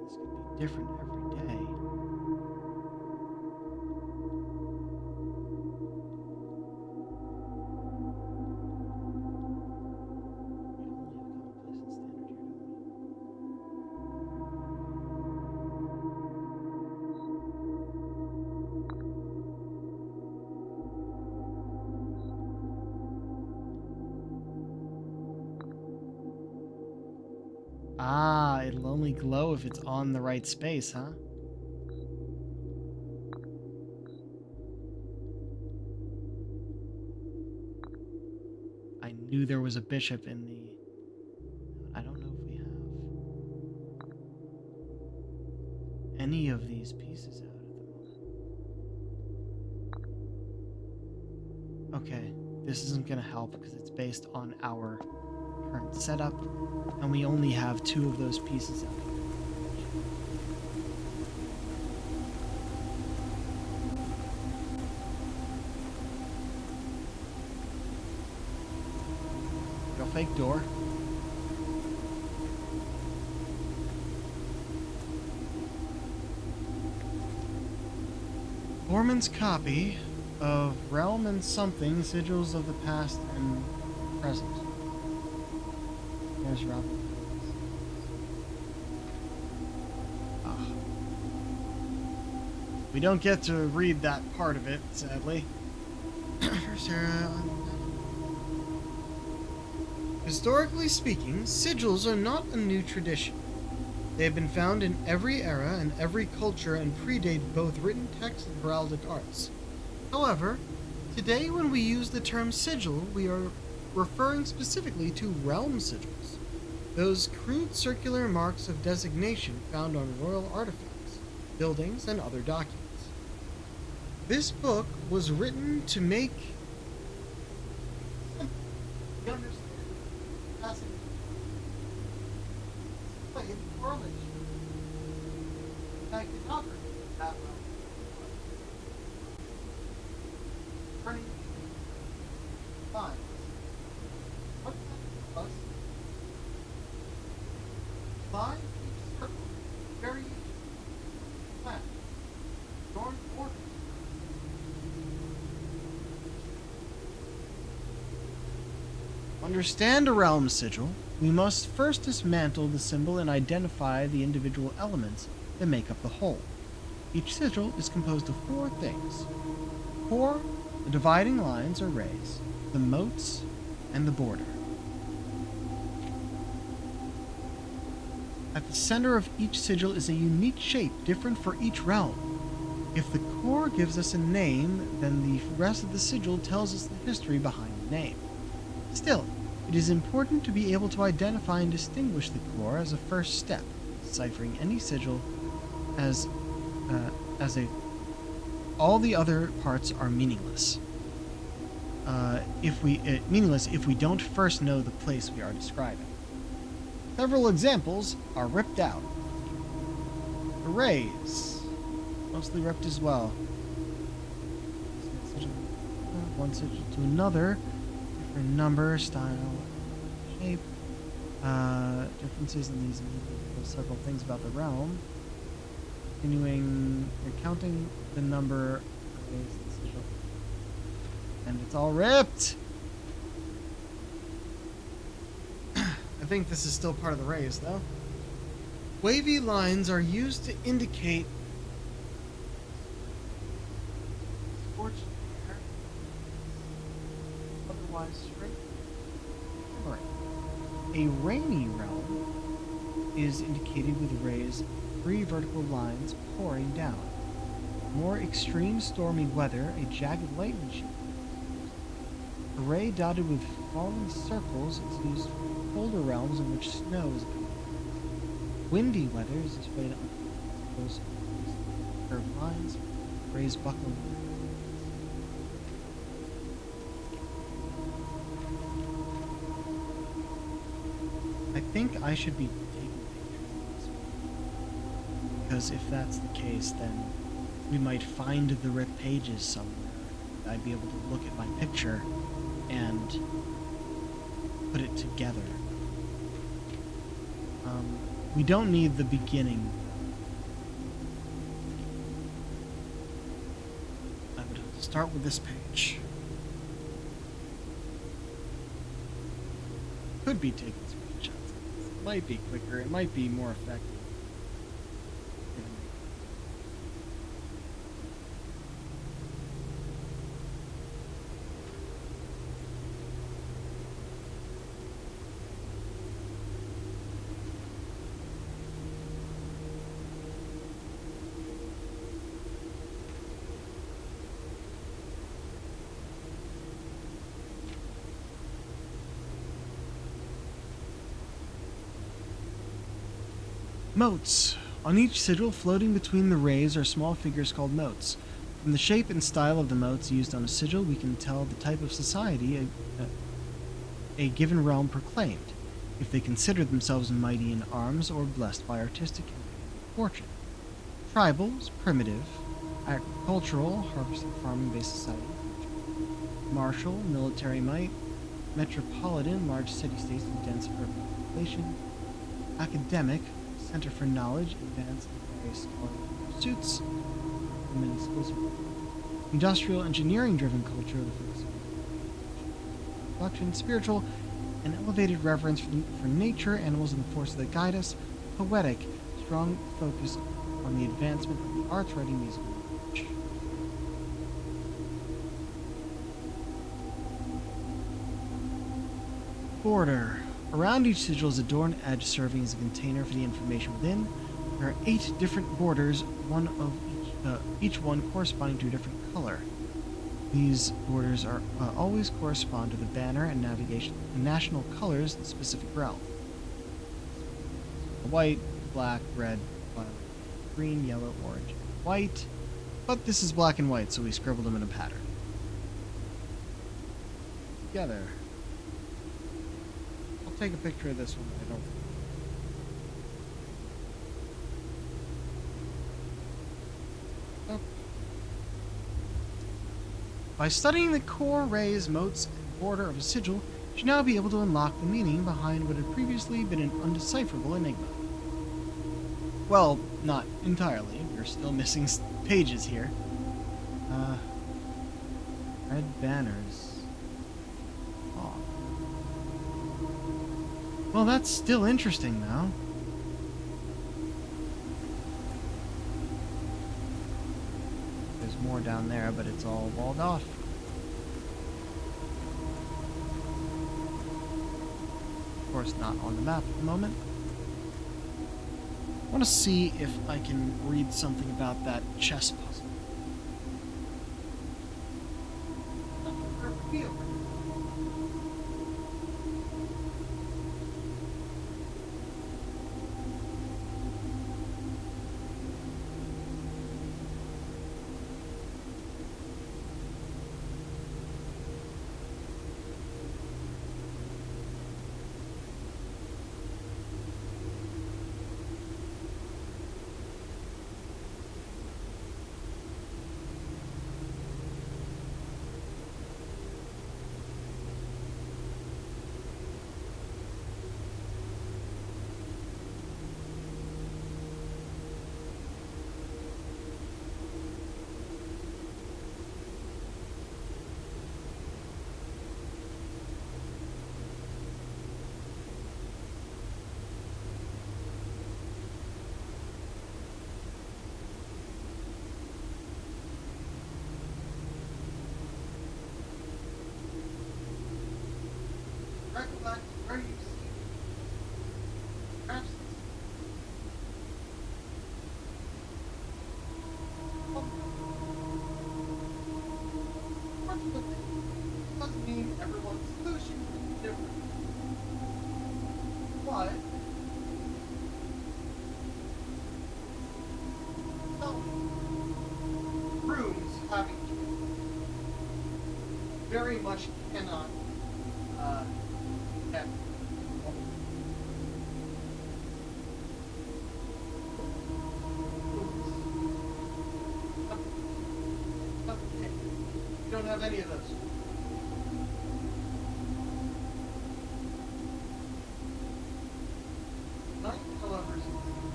This could be different every day. Ah, it'll only glow if it's on the right space, huh? I knew there was a bishop in the... I don't know if we have any of these pieces out at the moment. Okay, this isn't going to help because it's based on our current setup, and we only have 2 of those pieces out. Real fake door. Foreman's copy of Realm and Something, Sigils of the Past and Present. There's Robin. Ah. We don't get to read that part of it, sadly. Historically speaking, sigils are not a new tradition. They have been found in every era and every culture and predate both written text and heraldic arts. However, today when we use the term sigil, we are referring specifically to realm sigils, those crude circular marks of designation found on royal artifacts, buildings, and other documents. This book was written to make understand a realm sigil, we must first dismantle the symbol and identify the individual elements that make up the whole. Each sigil is composed of 4 things: the core, the dividing lines or rays, the moats, and the border. At the center of each sigil is a unique shape different for each realm. If the core gives us a name, then the rest of the sigil tells us the history behind the name. Still, it is important to be able to identify and distinguish the core as a first step, deciphering any sigil as all the other parts are meaningless. Meaningless if we don't first know the place we are describing. Several examples are ripped out. Arrays, mostly ripped as well. One sigil to another. Different number, style, shape. Differences in these several things about the realm. Continuing, you're counting the number. And it's all ripped! I think this is still part of the rays, though. Wavy lines are used to indicate scorched air, otherwise straight. A rainy realm is indicated with rays of 3 vertical lines pouring down. More extreme stormy weather, a jagged lightning sheet. Array dotted with falling circles is used for colder realms in which snow is common. Windy weather is displayed on those curved lines, raised buckle. I think I should be taking pictures of this, because if that's the case, then we might find the ripped pages somewhere. I'd be able to look at my picture and put it together. We don't need the beginning. I would have to start with this page. Could be taking screenshots. It might be quicker. It might be more effective. Motes. On each sigil floating between the rays are small figures called motes. From the shape and style of the motes used on a sigil, we can tell the type of society a given realm proclaimed, if they consider themselves mighty in arms or blessed by artistic and fortune. Tribals, primitive, agricultural, harvesting farming-based society, martial, military might, metropolitan, large city-states with dense urban population, academic, center for knowledge, advanced in various scholarly pursuits, and many schools. Industrial, engineering-driven culture with a focus on production, spiritual, an elevated reverence for nature, animals, and the forces that guide us. Poetic, strong focus on the advancement of the arts, writing, music, and language. Border. Around each sigil is a adorned edge serving as a container for the information within. There are 8 different borders, one of each one corresponding to a different color. These borders are always correspond to the banner and navigation and national colors of the specific realm. White, black, red, violet, green, yellow, orange, white. But this is black and white, so we scribbled them in a pattern. Together. Take a picture of this one. I don't. Oh. By studying the core, rays, motes, and border of a sigil, you should now be able to unlock the meaning behind what had previously been an undecipherable enigma. Well, not entirely. We're still missing pages here. Red banners. Well, that's still interesting, though. There's more down there, but it's all walled off. Of course, not on the map at the moment. I want to see if I can read something about that chess puzzle. having very much cannot detect. You don't have any of those. Night, however, is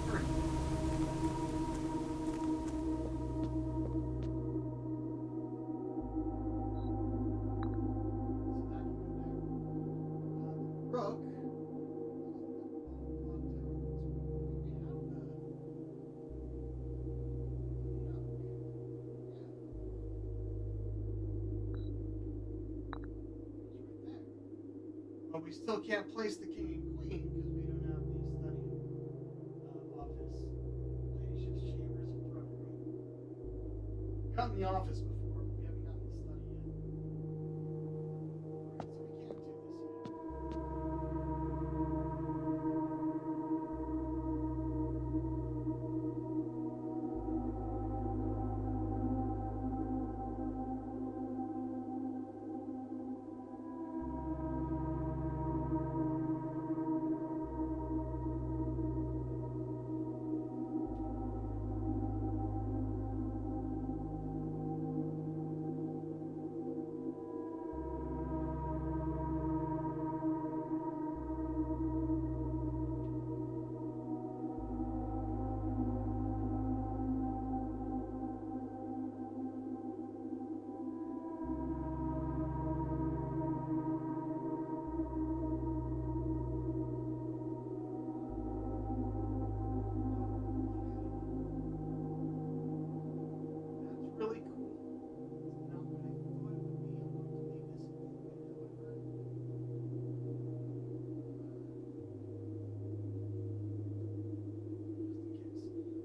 pretty. Rook. But we still can't place the king and queen because we don't have the study office. Ladyship's chambers and throne room. We've gotten the office before, but we haven't gotten the study yet. Alright, so we can't do this yet. That's really cool. It's not what I thought it would be. I wanted to leave this open, however.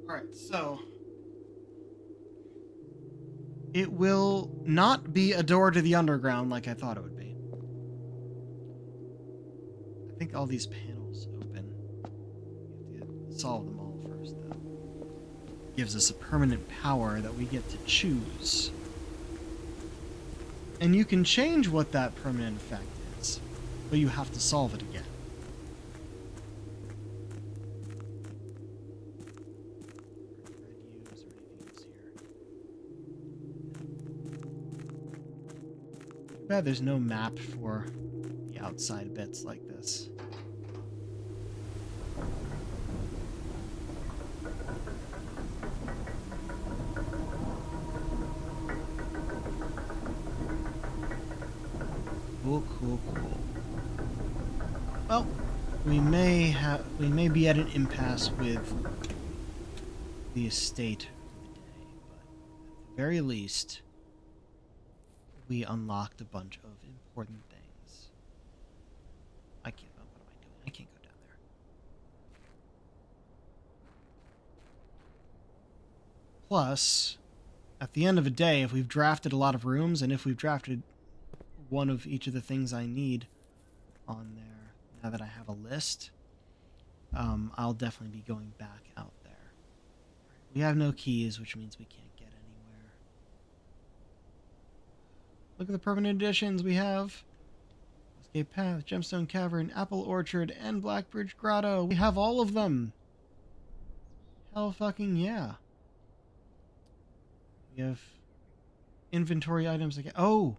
Alright, so it will not be a door to the underground like I thought it would be. I think all these panels open. We have to solve them all first, though. Gives us a permanent power that we get to choose. And you can change what that permanent effect is, but you have to solve it again. Red U's or anything else here. Too bad there's no map for the outside bits like this. Cool, cool, cool. Well, we may be at an impasse with the estate for the day, but at the very least, we unlocked a bunch of important things. I can't. What am I doing? I can't go down there. Plus, at the end of a day, if we've drafted a lot of rooms, and if we've drafted one of each of the things I need on there, now that I have a list, I'll definitely be going back out there. We have no keys, which means we can't get anywhere. Look at the permanent additions we have. Escape Path, Gemstone Cavern, Apple Orchard, and Blackbridge Grotto. We have all of them. Hell fucking yeah. We have inventory items again. Oh!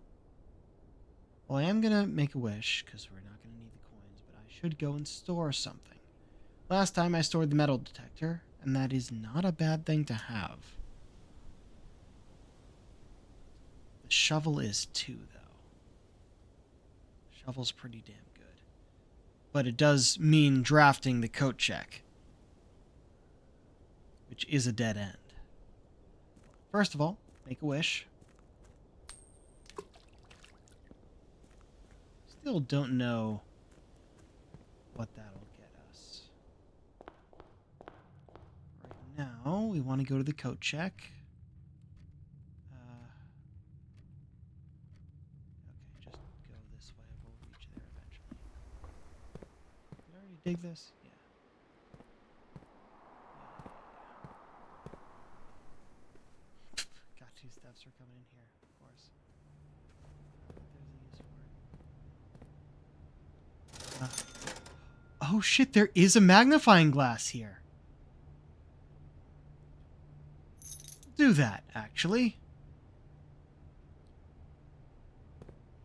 Well, I am going to make a wish, because we're not going to need the coins, but I should go and store something. Last time I stored the metal detector, and that is not a bad thing to have. The shovel is too, though. Shovel's pretty damn good. But it does mean drafting the coat check, which is a dead end. First of all, make a wish. Still don't know what that'll get us. Right now, we want to go to the coat check. Okay, just go this way. We'll reach there eventually. Did I already dig this? Yeah. Got 2 steps. steps are coming in here, of course. There's a use for it. Oh shit, there is a magnifying glass here. Do that, actually.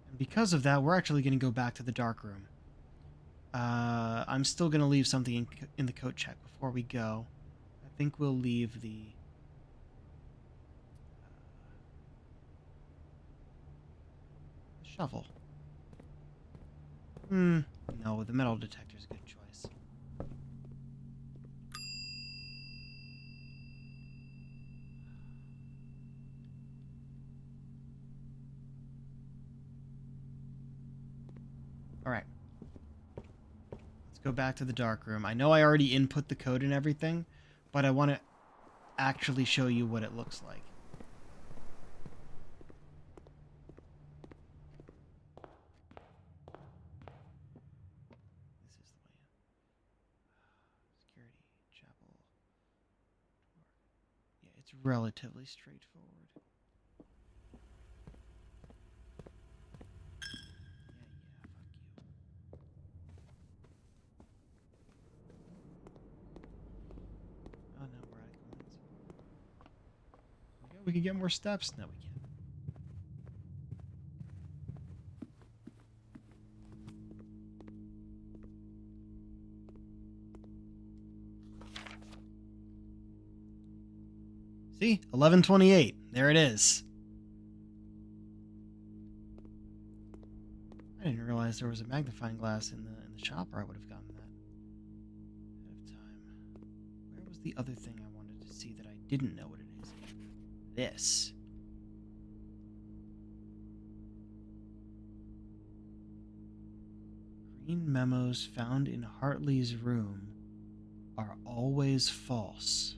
And because of that, we're actually going to go back to the dark room. I'm still going to leave something in the coat check before we go. I think we'll leave the shovel. No, the metal detector's a good choice. Alright. Let's go back to the dark room. I know I already input the code and everything, but I want to actually show you what it looks like. This is the way in. Security, chapel. Yeah, it's relatively straightforward. Oh no, we're out of coins. Okay, we can get more steps. No, we can't. See? 1128. There it is. I didn't realize there was a magnifying glass in the shop, or I would have gotten that ahead of time. Where was the other thing I wanted to see that I didn't know what it is? This. Green memos found in Hartley's room are always false.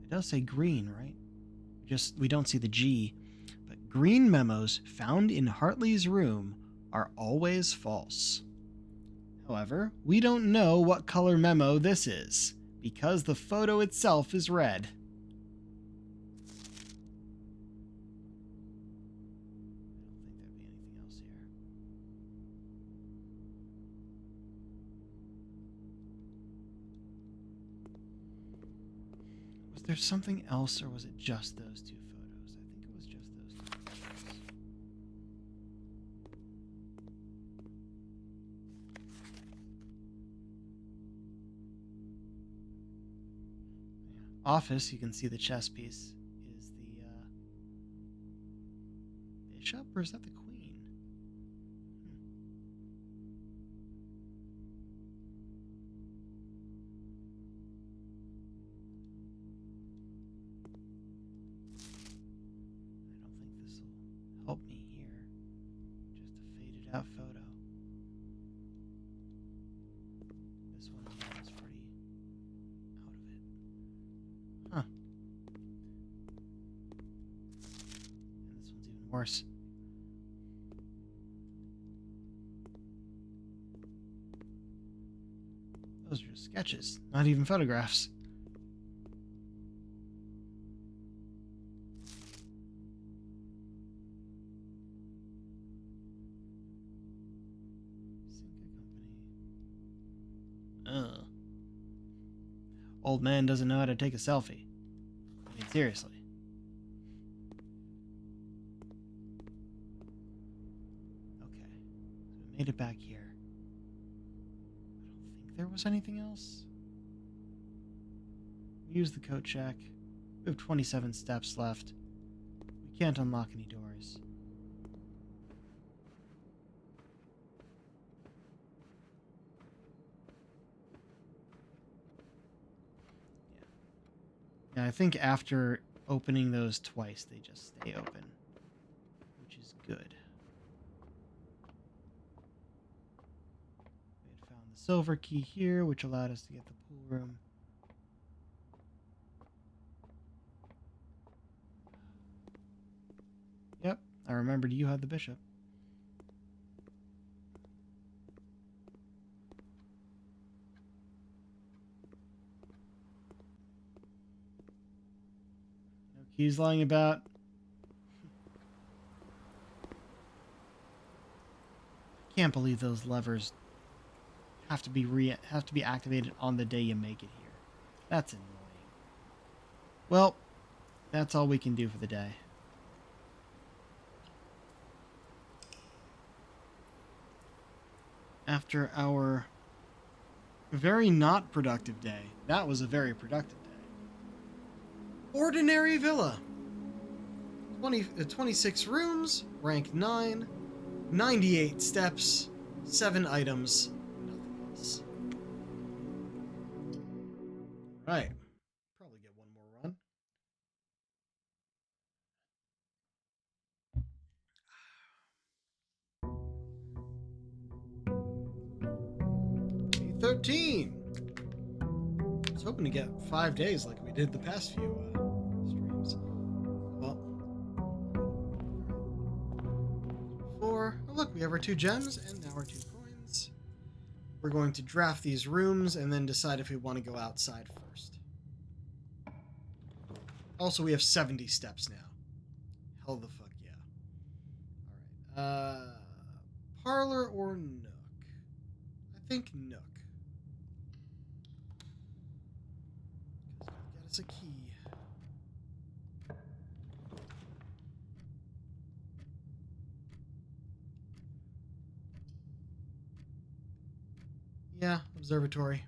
It does say green, right? We don't see the G. But green memos found in Hartley's room are always false. However, we don't know what color memo this is, because the photo itself is red. Was there something else, or was it just those two photos? I think it was just those two photos. Yeah. Office, you can see the chess piece is the bishop, or is that the queen? Help me here. Just a faded out photo. This one is pretty out of it. Huh. And this one's even worse. Those are just sketches, not even photographs. Ugh. Old man doesn't know how to take a selfie. I mean, seriously. Okay. So we made it back here. I don't think there was anything else. We used the coat check. We have 27 steps left. We can't unlock any doors. Yeah, I think after opening those twice, they just stay open, which is good. We had found the silver key here, which allowed us to get the pool room. Yep, I remembered you had the bishop. No keys lying about. Can't believe those levers have to be activated on the day you make it here. That's annoying. Well, that's all we can do for the day. After our very not productive day, that was a very productive day. Ordinary villa. 26 rooms, rank 9, 98 steps, 7 items, nothing else. Right. Probably get one more run. Day 13. I was hoping to get 5 days like we did the past few streams. Well, 4. Oh, look, we have our 2 gems and now our 2 coins. We're going to draft these rooms and then decide if we want to go outside first. Also, we have 70 steps now. Hell the fuck yeah. Alright. Parlor or Nook? I think Nook. Because it'll get us a key. Yeah, observatory.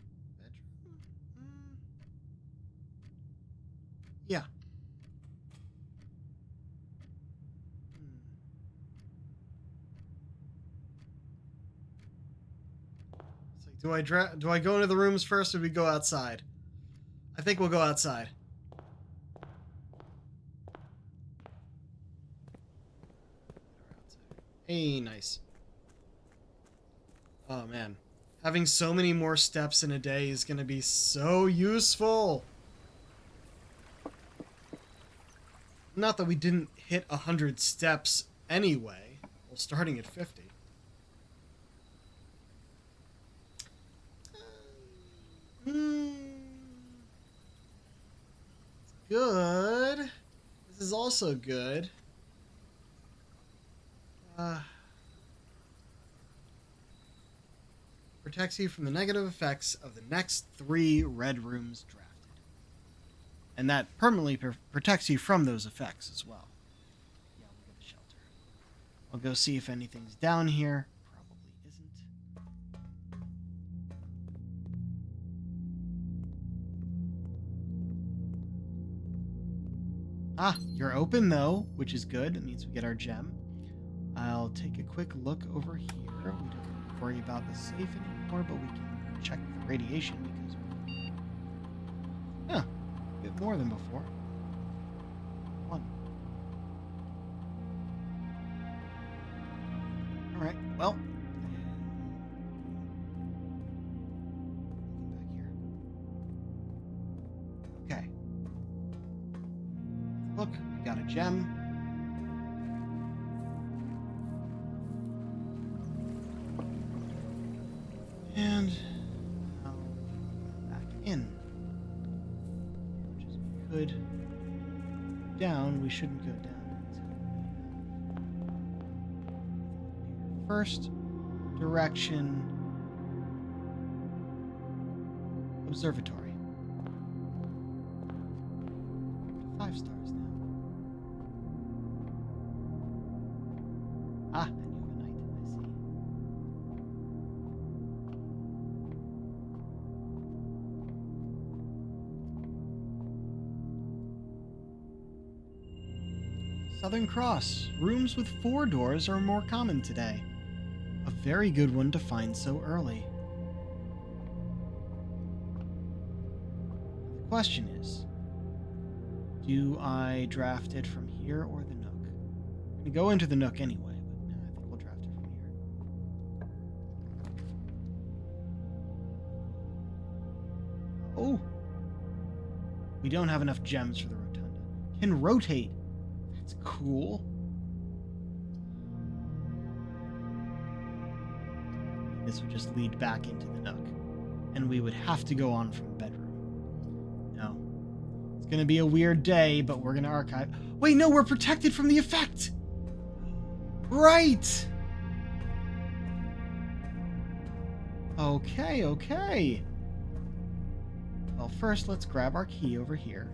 And bedroom? Yeah. It's like, do I go into the rooms first or do we go outside? I think we'll go outside. Hey, nice. Oh man, having so many more steps in a day is gonna be so useful. Not that we didn't hit 100 steps anyway. Well, starting at 50. Good. This is also good. Protects you from the negative effects of the next 3 red rooms drafted. And that permanently protects you from those effects as well. Yeah, we'll get the shelter. I'll go see if anything's down here. Probably isn't. Ah, you're open though, which is good. It means we get our gem. I'll take a quick look over here. We don't have to worry about the safe anymore, but we can check the radiation because a bit more than before. 1. Alright, well. Nothing back here. Okay. Look, we got a gem. And now back in. Which is good. Down, we shouldn't go down until first direction observatory. 5 stars now. Ah, and you have a knight, I see. Southern Cross. Rooms with 4 doors are more common today. A very good one to find so early. The question is, do I draft it from here or the Nook? I'm going to go into the Nook anyway, but no, I think we'll draft it from here. Oh! We don't have enough gems for the rotunda. Can rotate! That's cool. This would just lead back into the Nook. And we would have to go on from bedroom. It's gonna be a weird day, but we're gonna archive. Wait, no, we're protected from the effect! Right! Okay, okay. Well, first, let's grab our key over here.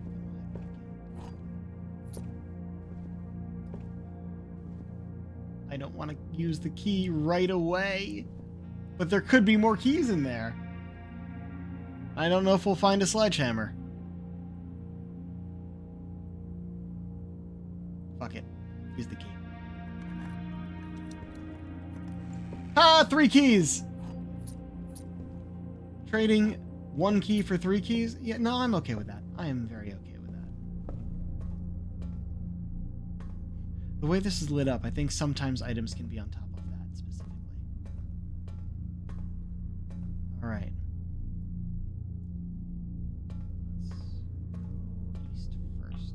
I don't want to use the key right away, but there could be more keys in there. I don't know if we'll find a sledgehammer. Fuck it. Use the key. Ah, 3 keys! Trading 1 key for 3 keys? Yeah, no, I'm okay with that. I am very okay with that. The way this is lit up, I think sometimes items can be on top of that specifically. Alright. Let's go east first.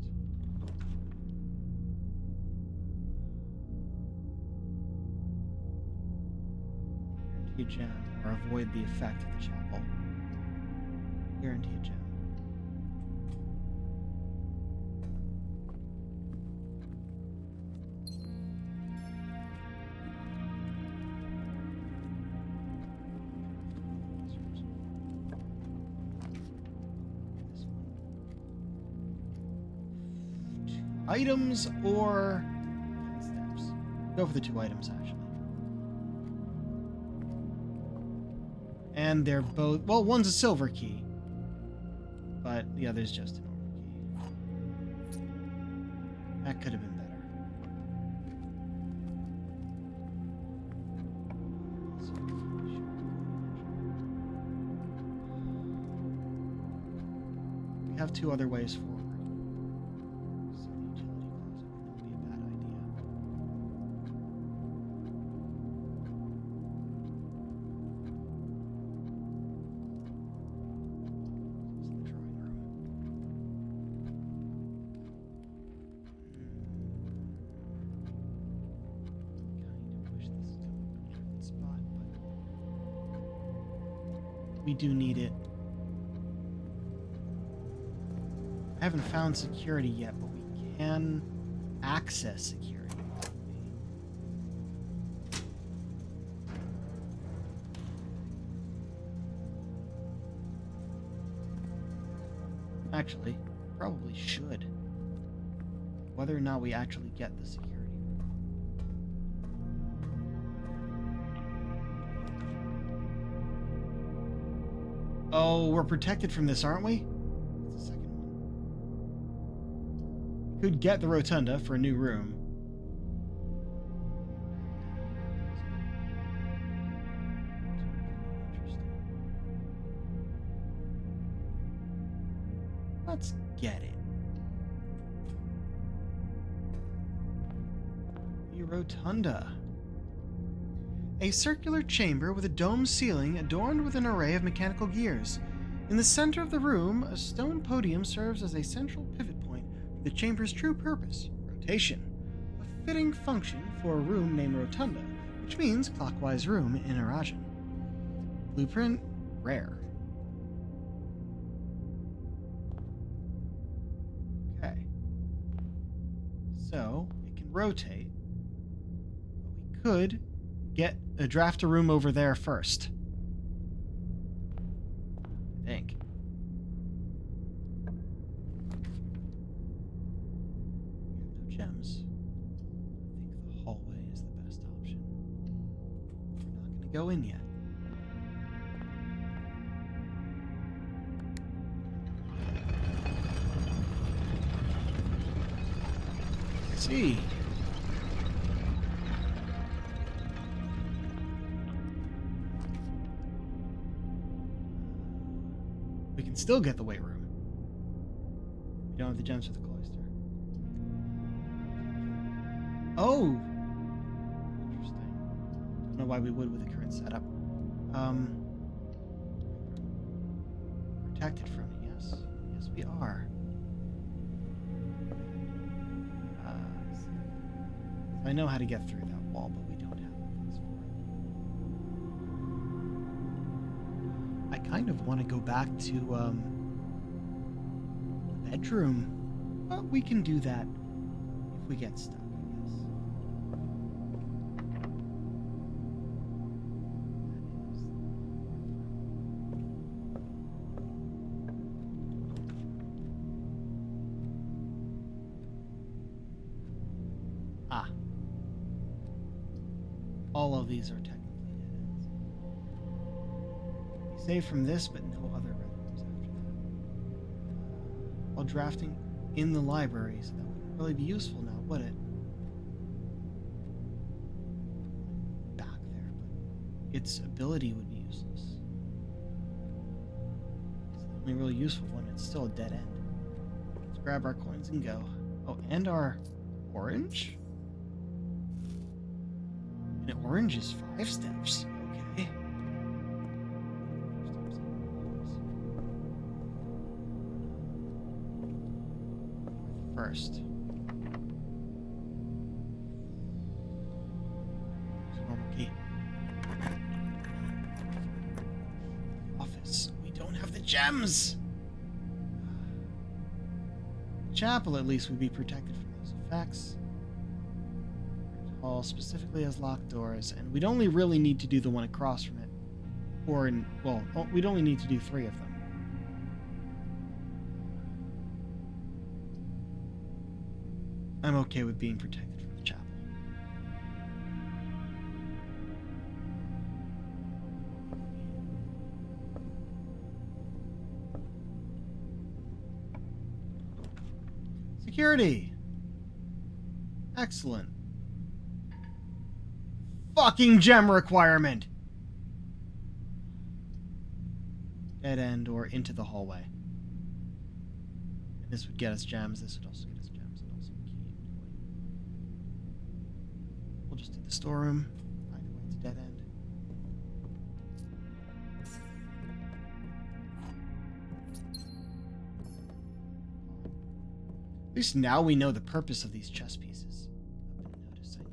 Guarantee a gem, or avoid the effect of the chapel. Guarantee a gem. Items or steps? Go for the 2 items, actually. And they're both... Well, one's a silver key, but the other's just a normal key. That could have been better. We have 2 other ways forward. We do need it. I haven't found security yet, but we can access security. Actually, probably should. Whether or not we actually get the security. Oh, we're protected from this, aren't we? What's the second one? We could get the rotunda for a new room. Let's get it. The rotunda. A circular chamber with a domed ceiling adorned with an array of mechanical gears. In the center of the room, a stone podium serves as a central pivot point for the chamber's true purpose, rotation. A fitting function for a room named Rotunda, which means clockwise room in Arajan. Blueprint, rare. Okay. So, it can rotate, but we could draft a room over there first. I think. We have no gems. I think the hallway is the best option. We're not going to go in yet. Let's see. We can still get the weight room. We don't have the gems for the cloister. Oh! Interesting. Don't know why we would with the current setup. Protected from it, yes. Yes, we are. I know how to get through that wall, but we don't have the things for it. I kind of want to go back to the bedroom. But we can do that if we get stuck, I guess. Ah. All of these are technically dead ends. Be saved from this, but no other red rooms after that. While drafting in the library, so that wouldn't really be useful now, would it? Back there, but its ability would be useless. It's the only really useful one. It's still a dead end. Let's grab our coins and go. Oh, and our orange? And orange is 5 steps. Okay. First. There's a normal gate. Office. We don't have the gems! Chapel, at least, would be protected from those effects. Hall specifically has locked doors, and we'd only really need to do the one across from it. Or, well, we'd only need to do 3 of them. I'm okay with being protected from the chapel. Security! Excellent. Fucking gem requirement! Dead end or into the hallway. And this would get us gems. This would also get us gems and also a key. We'll just do the storeroom. Either way, it's a dead end. At least now we know the purpose of these chess pieces. I've been noticing.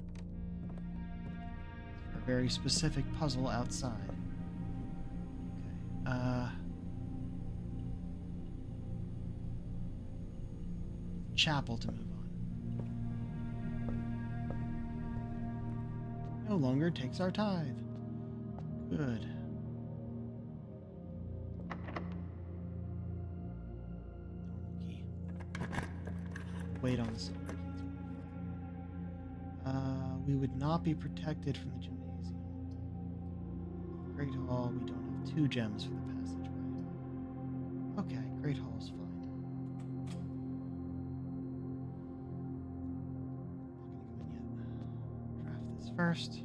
For a very specific puzzle outside. Okay. Chapel to move on. No longer takes our tithe. Good. Key. Wait on the silver key. We would not be protected from the gymnasium. Great Hall, we don't have 2 gems for the passageway. Okay, Great Hall's fine. First.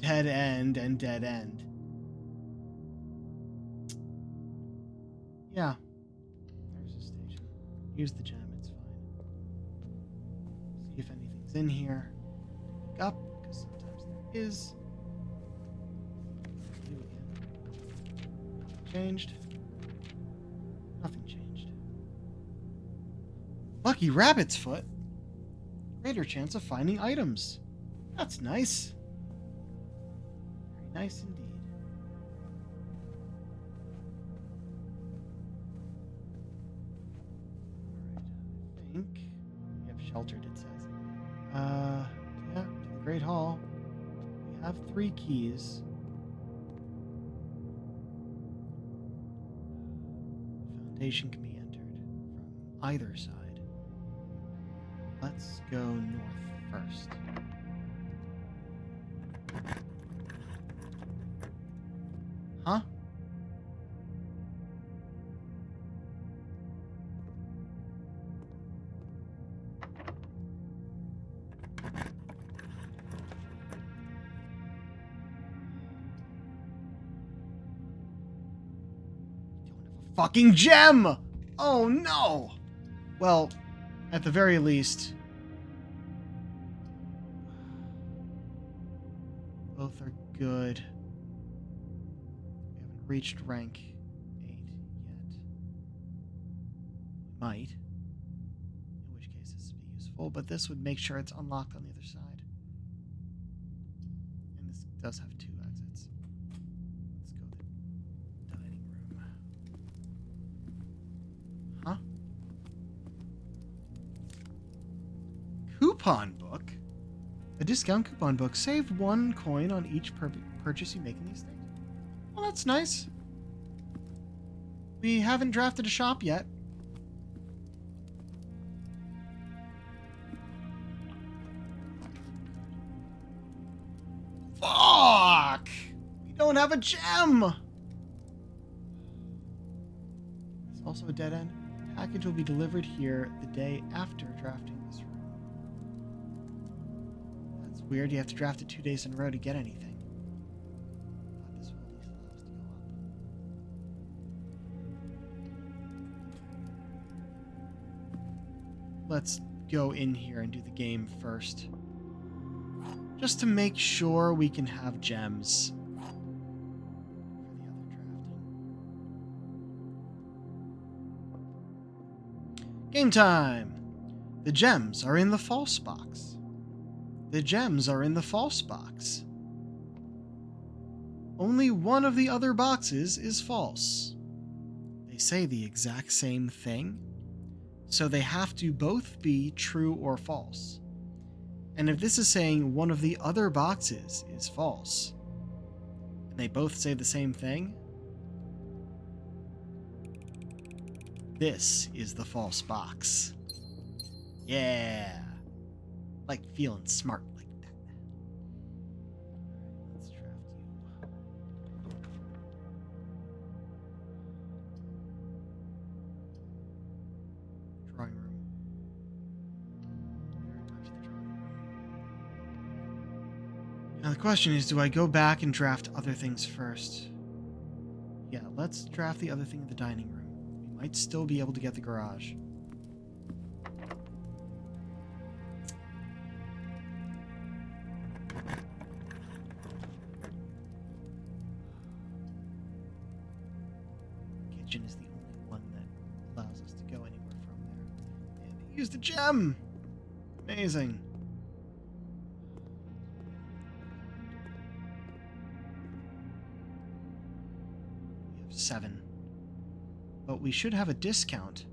Dead end. Dead end and dead end. Yeah. There's a station. Use the gem, it's fine. See if anything's in here. Pick up, because sometimes there is. Do again. Changed. Nothing changed. Lucky rabbit's foot. Greater chance of finding items. That's nice. Very nice indeed. Alright, I think we have sheltered, it says. Yeah, to the Great Hall. We have 3 keys. The foundation can be entered from either side. Let's go north first. Huh? Don't have a fucking gem! Oh no! Well, at the very least, both are good. We haven't reached rank 8 yet. We might, in which case this would be useful, but this would make sure it's unlocked on the other side. And this does have 2 exits. Let's go there. coupon book. A discount coupon book. Save 1 coin on each purchase you make in these things. Well, that's nice. We haven't drafted a shop yet. Fuck! We don't have a gem! It's also a dead end. Package will be delivered here the day after drafting this room. That's weird. You have to draft it 2 days in a row to get anything. But this will at least allow us to go up. Let's go in here and do the game first. Just to make sure we can have gems for the other drafting. Game time! The gems are in the false box. The gems are in the false box. Only one of the other boxes is false. They say the exact same thing, so they have to both be true or false. And if this is saying one of the other boxes is false, and they both say the same thing, this is the false box. Yeah. Like feeling smart like that. Let's draft you. Drawing room. Now the question is, do I go back and draft other things first? Yeah, let's draft the other thing in the dining room. We might still be able to get the garage. Kitchen is the only one that allows us to go anywhere from there. And it used a gem! Amazing. We have 7. But we should have a discount.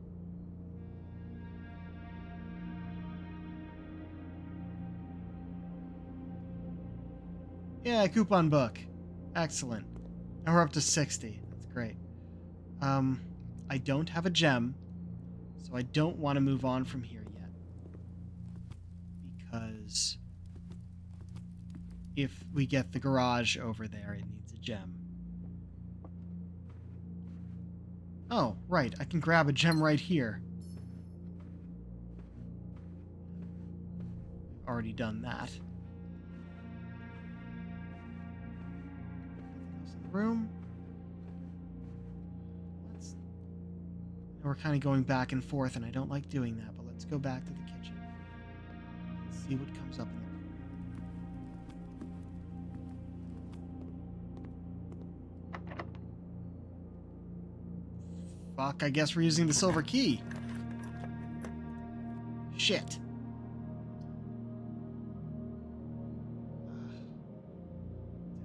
Yeah, coupon book. Excellent. And we're up to 60. That's great. I don't have a gem, so I don't want to move on from here yet. Because if we get the garage over there, it needs a gem. Oh, right. I can grab a gem right here. We've already done that. Nothing else in the room. We're kind of going back and forth, and I don't like doing that, but let's go back to the kitchen and see what comes up in the pool. Fuck, I guess we're using the silver key. Shit. It's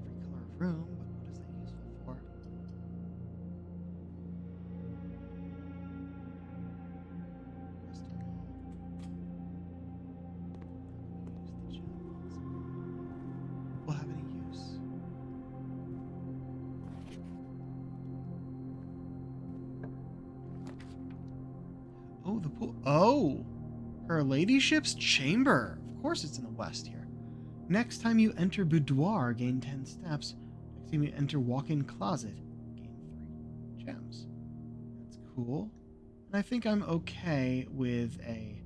every color of room, but what is that useful for? Will have any use. Oh, the pool. Oh, her ladyship's chamber. Of course, it's in the west here. Next time you enter boudoir, gain 10 steps. Next time you enter walk-in closet, gain 3 gems. That's cool. And I think I'm okay with a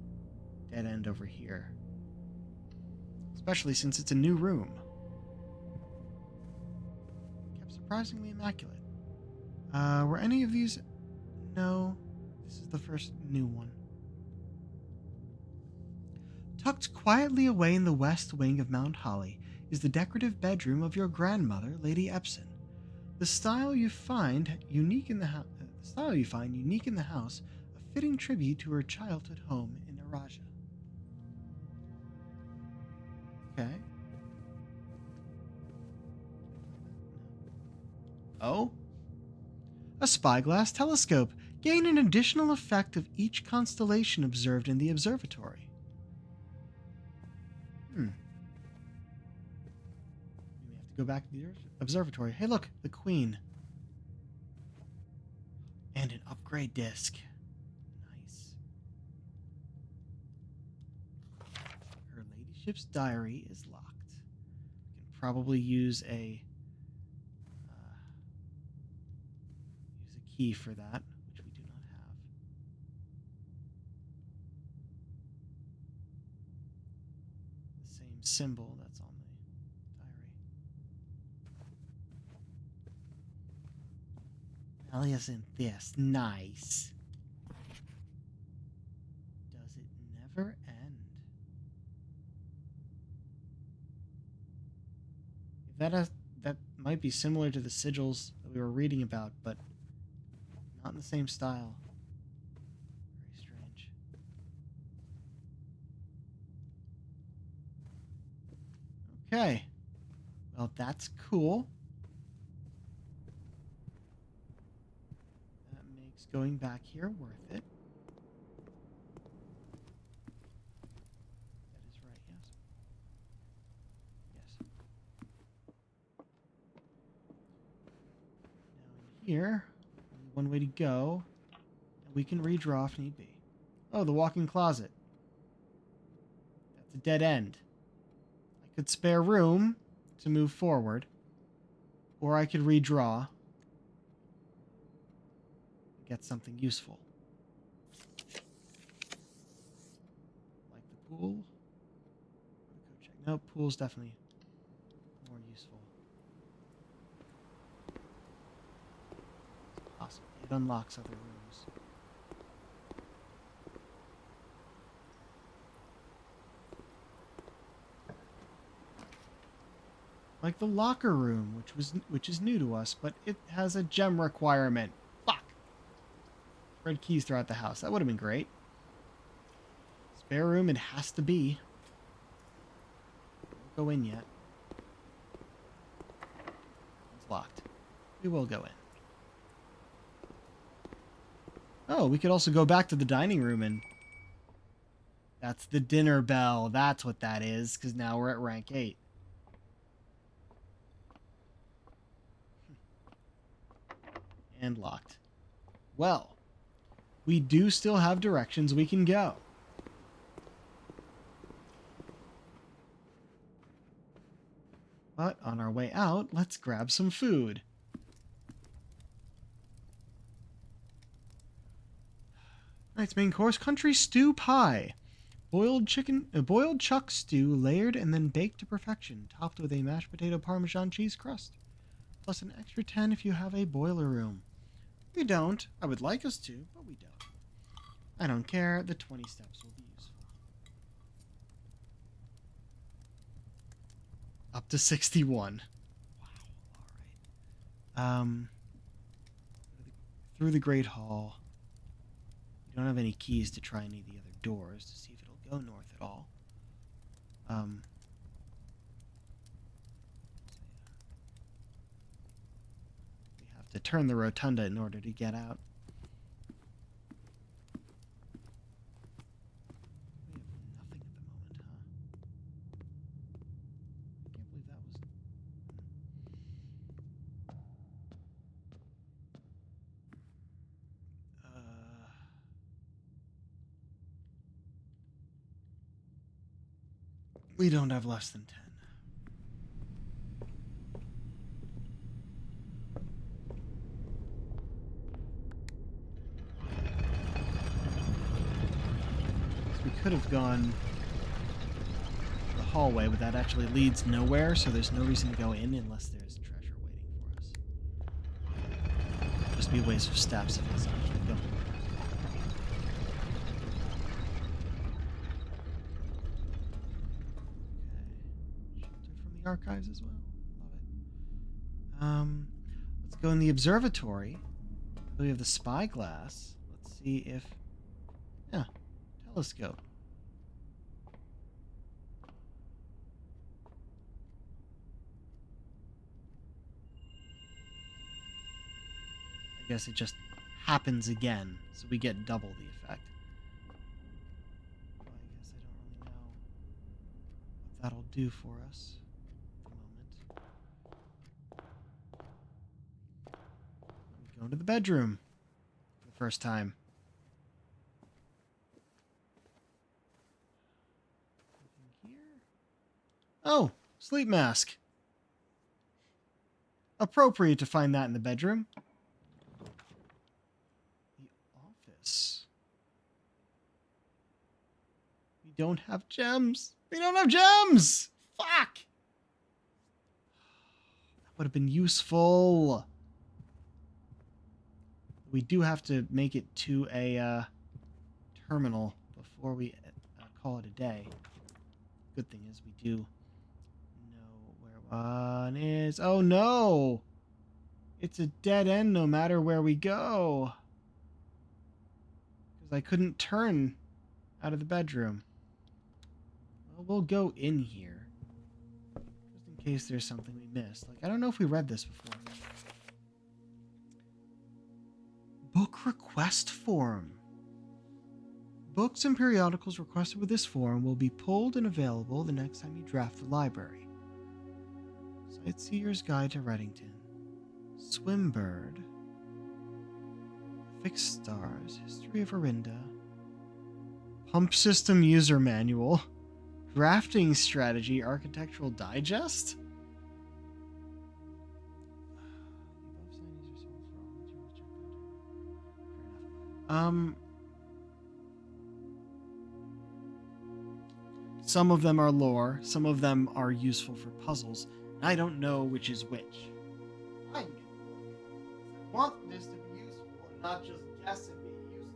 dead end over here, especially since it's a new room. Kept surprisingly immaculate. Were any of these? No. This is the first new one. Tucked quietly away in the west wing of Mount Holly is the decorative bedroom of your grandmother, Lady Epson. The style you find unique in the house, a fitting tribute to her childhood home in Araja. Okay. Oh? A spyglass telescope. Gain an additional effect of each constellation observed in the observatory. We may have to go back to the observatory. Hey, look, the Queen. And an upgrade disc. Nice. Her ladyship's diary is locked. We can probably use a key for that, which we do not have. The same symbol that's on the diary. Well, isn't this nice? Does it never end? That might be similar to the sigils that we were reading about, but not in the same style. Very strange. Okay. Well, that's cool. That makes going back here worth it. That is right, yes. Yes. Now in here, only one way to go. And we can redraw if need be. Oh, the walk-in closet. That's a dead end. I could spare room to move forward, or I could redraw, get something useful. Like the pool. Go check. No, pool's definitely more useful. Awesome. It unlocks other rooms. Like the locker room, which is new to us, but it has a gem requirement. Fuck. Red keys throughout the house. That would have been great. Spare room, it has to be. Won't go in yet. It's locked. We will go in. Oh, we could also go back to the dining room and... That's the dinner bell. That's what that is, because now we're at rank 8. And locked. Well, we do still have directions we can go. But on our way out, let's grab some food. Night's main course, country stew pie. Boiled chuck stew layered and then baked to perfection, topped with a mashed potato Parmesan cheese crust. Plus an extra 10 if you have a boiler room. We don't. I would like us to, but we don't. I don't care. The 20 steps will be useful. Up to 61. Wow. All right. Through the Great Hall. We don't have any keys to try any of the other doors to see if it'll go north at all. To turn the rotunda in order to get out. We have nothing at the moment, huh? I can't believe that was... We don't have less than 10. We could have gone the hallway, but that actually leads nowhere, so there's no reason to go in unless there's treasure waiting for us. Just be a waste of steps if it's actually going. Okay. Shelter from the archives as well. Love it. Let's go in the observatory. We have the spyglass. Let's see if... Yeah. Telescope. I guess it just happens again, so we get double the effect. Well, I guess I don't really know what do for us at the moment. We go into the bedroom for the first time. Here. Oh, sleep mask. Appropriate to find that in the bedroom. The office. We don't have gems. We don't have gems! Fuck! That would have been useful. We do have to make it to a terminal before we call it a day. Good thing is we do know where one is. Oh no! It's a dead end no matter where we go. Because I couldn't turn out of the bedroom. Well, we'll go in here. Just in case there's something we missed. Like, I don't know if we read this before. Book request form. Books and periodicals requested with this form will be pulled and available the next time you draft the library. Sightseer's Guide to Reddington. Swimbird. Fixed Stars. History of Orinda. Pump System User Manual. Drafting Strategy Architectural Digest? Some of them are lore, some of them are useful for puzzles. I don't know which is which. I want this to be useful and not just guess and be useless.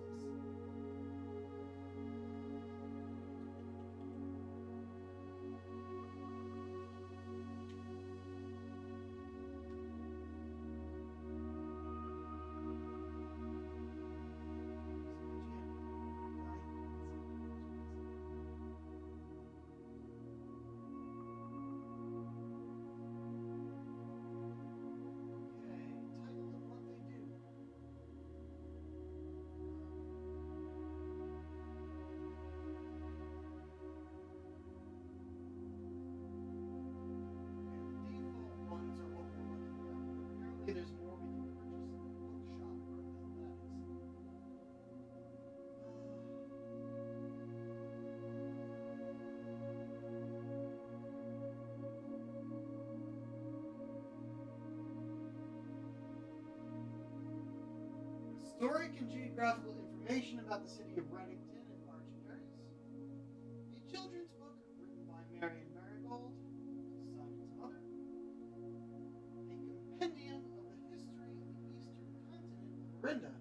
There's more we can purchase in the bookshop, wherever the hell that is. Historic and geographical information about the city of Reddington and Archangers. A children's book written by Marion Marigold, Simon's mother. A compendium of the history of the eastern continent of Orinda.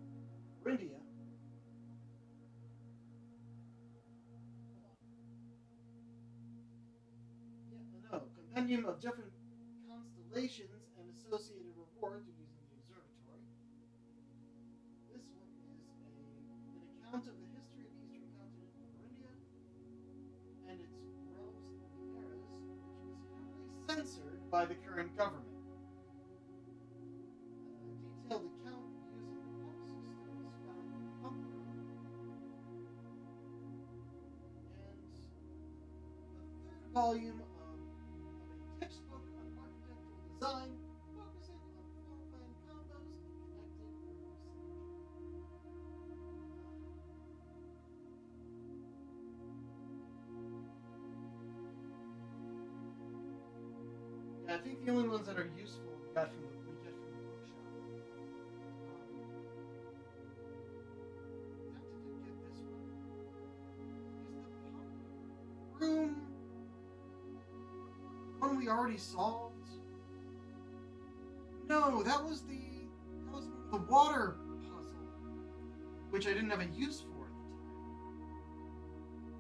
Orindia. Compendium of different constellations and associated rewards using the observatory. This one is an account of the history of the eastern continent of Orindia and its realms and eras, which is heavily censored by the current government. Detailed account using the pump systems found in the pump room. And the third volume of a tips book on architectural design, focusing on floor plan combos and connected room synergy. Yeah, I think the only ones that are useful we get from the bookshop. Tempted to get this one. Is the pump room one we already solved? No, that was the water puzzle, which I didn't have a use for at the time.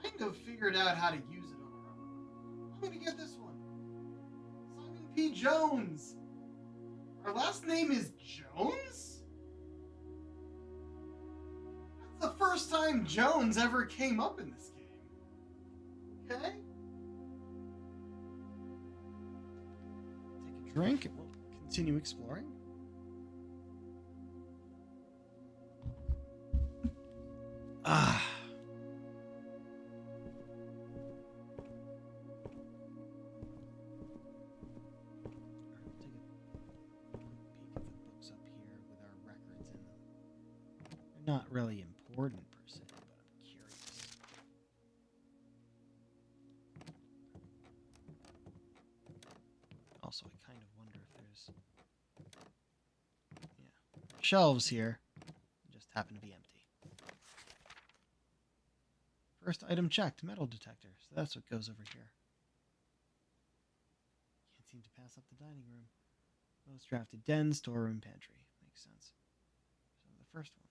We kind of figured out how to use it on our own. I'm gonna get this one. Simon P. Jones. Our last name is Jones? That's the first time Jones ever came up in this game. Okay. Take a drink and we'll continue exploring. not really important per se, but I'm curious. Also, I kind of wonder if there's shelves here. Just happen to be empty. First item checked, metal detector. So that's what goes over here. Can't seem to pass up the dining room. Most drafted den, storeroom, pantry. Makes sense. So the first ones.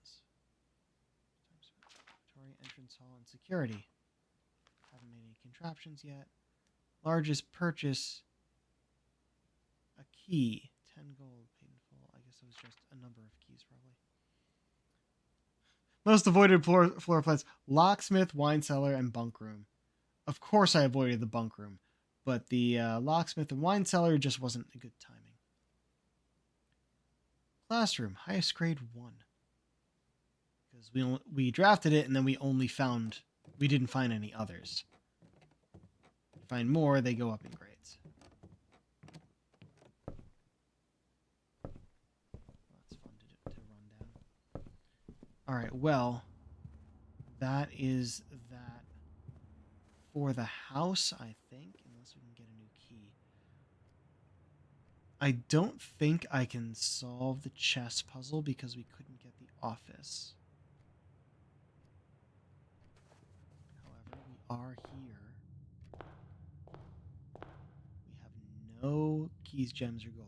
Laboratory, entrance hall, and security. Haven't made any contraptions yet. Largest purchase. A key. 10 gold, paid in full. I guess it was just a number of keys, probably. Most avoided floor plans. Locksmith, wine cellar, and bunk room. Of course I avoided the bunk room. But the locksmith and wine cellar just wasn't a good timing. Classroom, highest grade 1. Because we drafted it and then we didn't find any others. Find more, they go up in grades. That's fun to run down. Alright, well, that is that for the house, I think, unless we can get a new key. I don't think I can solve the chess puzzle because we couldn't get the office. However, we are here. We have no keys, gems, or gold.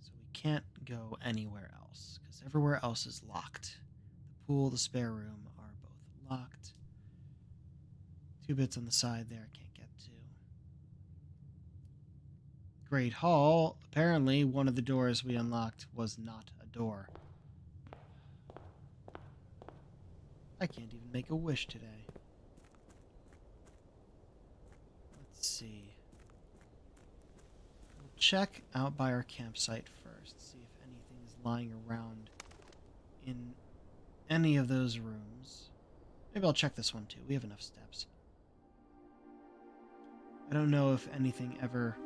So we can't go anywhere else because everywhere else is locked. The pool, the spare room are both locked. 2 bits on the side there I can't get to. Great Hall, apparently one of the doors we unlocked was not a door. I can't even make a wish today. Let's see. We'll check out by our campsite first, see if anything is lying around in any of those rooms. Maybe I'll check this one too. We have enough steps. I don't know if anything ever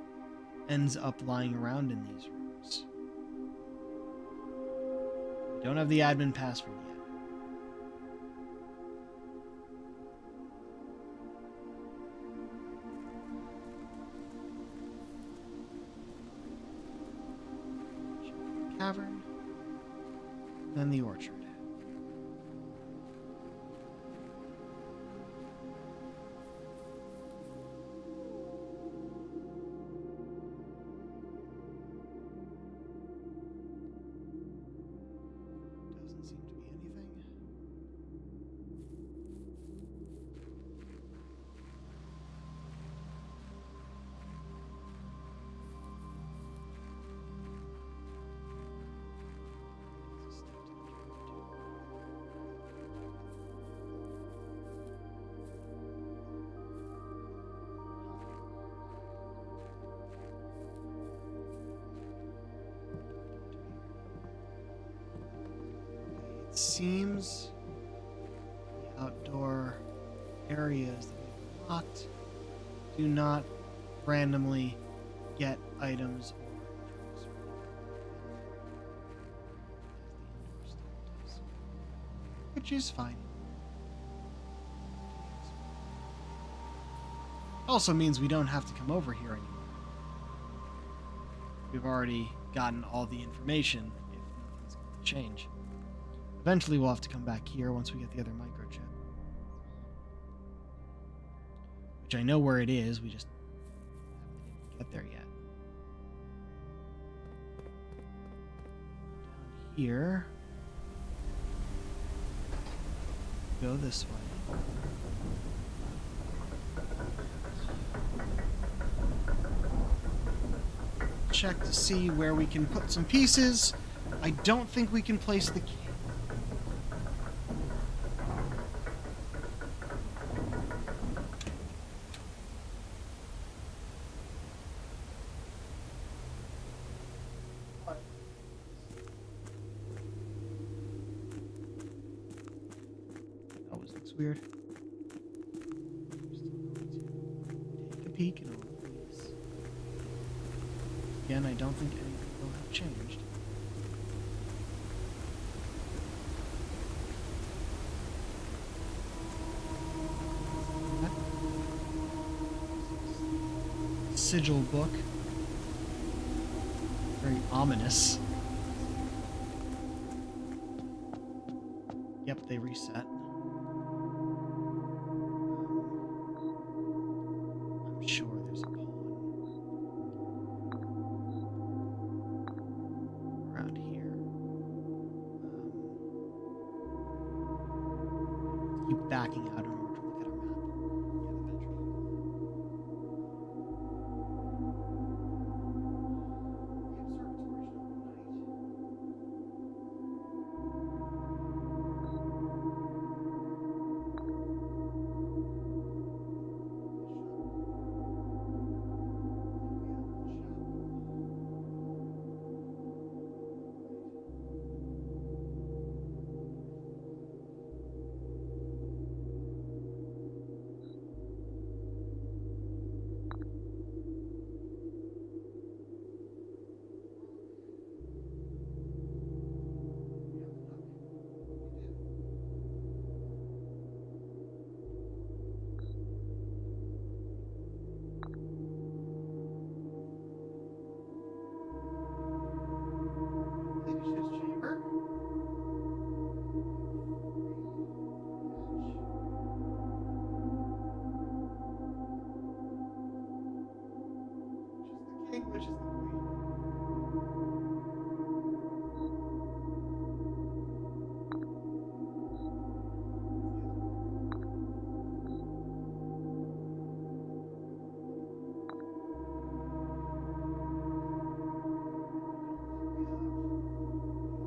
ends up lying around in these rooms. We don't have the admin password yet. Cavern, then the orchard. Doesn't seem to be anything. It seems the outdoor areas that we've locked do not randomly get items or drinks as the indoor stuff does, which is fine. Also means we don't have to come over here anymore. We've already gotten all the information if nothing's going to change. Eventually we'll have to come back here once we get the other microchip. Which I know where it is, we just haven't been able to get there yet. Down here. Go this way. Check to see where we can put some pieces. I don't think we can place the key. Always looks weird. peek in all of these. Again, I don't think anything will have changed. Sigil book. Very ominous. Yep, they reset. I'm sure there's a pawn around here. Keep backing out in order to look at our map. Yeah, Leadership's chamber. Which is the queen.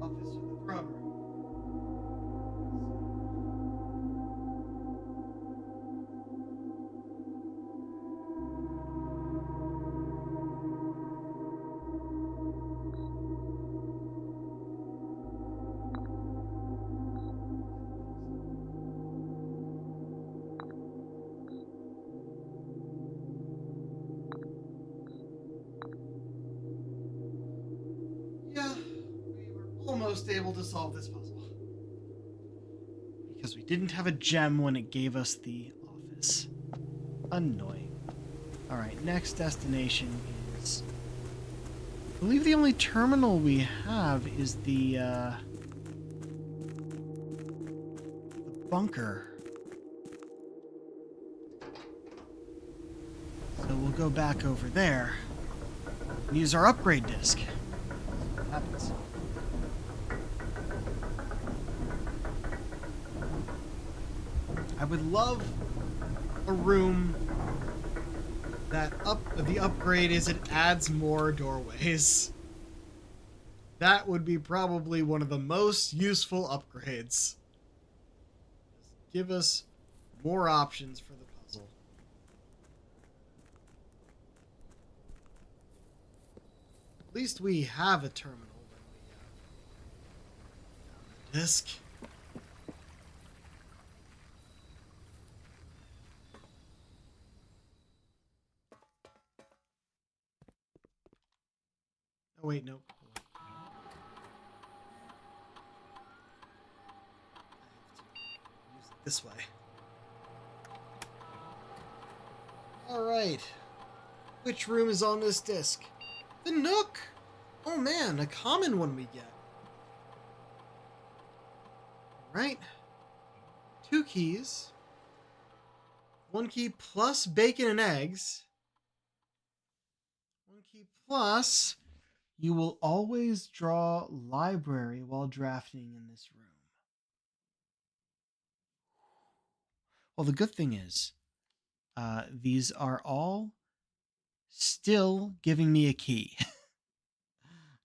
Office of the throne room. Yeah, we were almost able to solve this puzzle. Because we didn't have a gem when it gave us the office. Annoying. Alright, next destination is... I believe the only terminal we have is the bunker. So we'll go back over there and use our upgrade disc. What happens? I would love a room that the upgrade is it adds more doorways. That would be probably one of the most useful upgrades. Just give us more options for the puzzle. At least we have a terminal when we found the disc. Oh wait, no. Use it this way. Alright. Which room is on this disc? The Nook! Oh man, a common one we get. Right. 2 keys. 1 key plus bacon and eggs. 1 key plus... You will always draw library while drafting in this room. Well, the good thing is, these are all still giving me a key.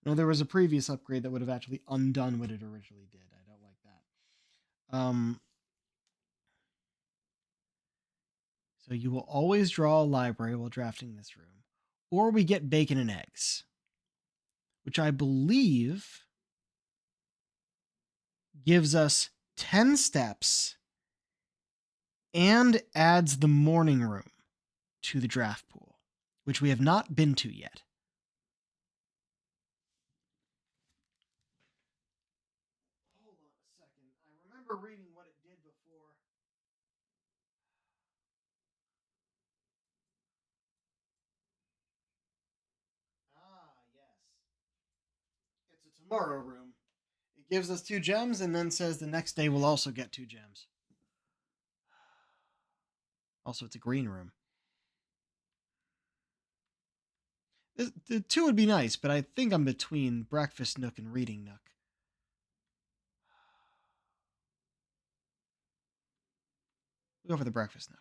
No, there was a previous upgrade that would have actually undone what it originally did. I don't like that. So you will always draw a library while drafting this room. Or we get bacon and eggs, which I believe gives us 10 steps and adds the morning room. to the draft pool, which we have not been to yet. Hold on a second. I remember reading what it did before. Ah, yes. It's a tomorrow room. It gives us 2 gems and then says the next day we'll also get 2 gems. Also, it's a green room. The 2 would be nice, but I think I'm between Breakfast Nook and Reading Nook. We'll go for the Breakfast Nook.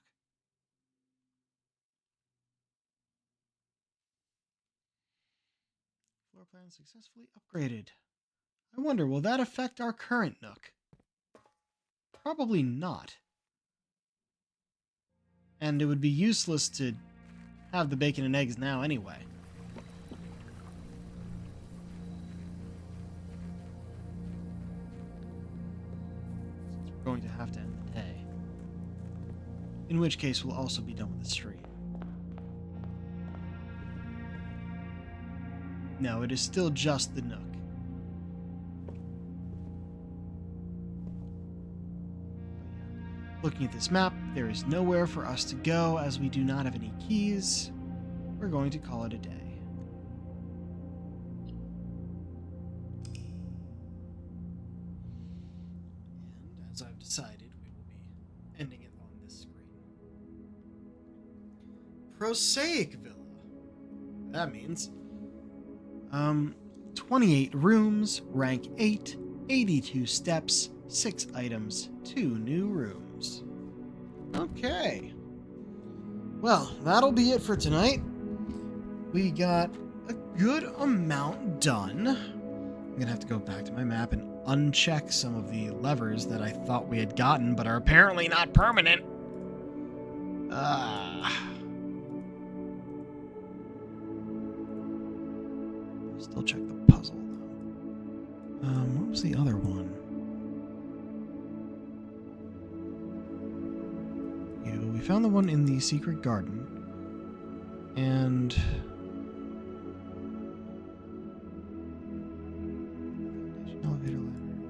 Floor plan successfully upgraded. I wonder, will that affect our current Nook? Probably not. And it would be useless to have the bacon and eggs now anyway. Since we're going to have to end the day. In which case, we'll also be done with the stream. No, it is still just the Nook. Looking at this map, there is nowhere for us to go as we do not have any keys. We're going to call it a day. And as I've decided, we will be ending it on this screen. Prosaic Villa. That means 28 rooms, rank 8, 82 steps, 6 items, 2 new rooms. Okay. Well, that'll be it for tonight. We got a good amount done. I'm going to have to go back to my map and uncheck some of the levers that I thought we had gotten, but are apparently not permanent. Still check the puzzle, though. What was the other one? We found the one in the secret garden. And elevator ladder.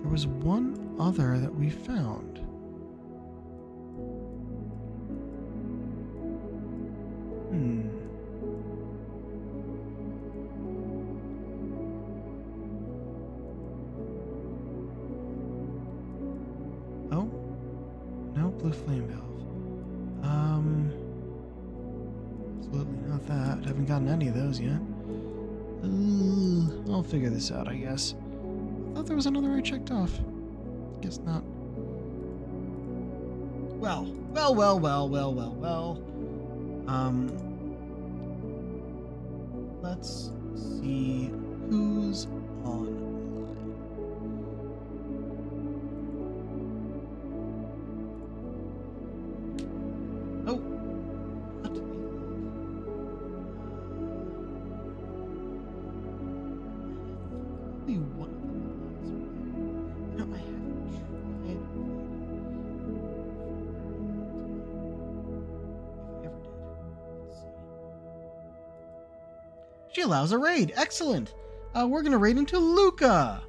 There was one other that we found. Oh, no blue flame valve. Absolutely not that. Haven't gotten any of those yet. I'll figure this out, I guess. I thought there was another I checked off. Guess not. Well. Let's see who's online. Oh, what? Only one of them belongs right there. You know, I haven't tried. If I ever did. Let's see. She allows a raid. Excellent. We're gonna raid into Luca.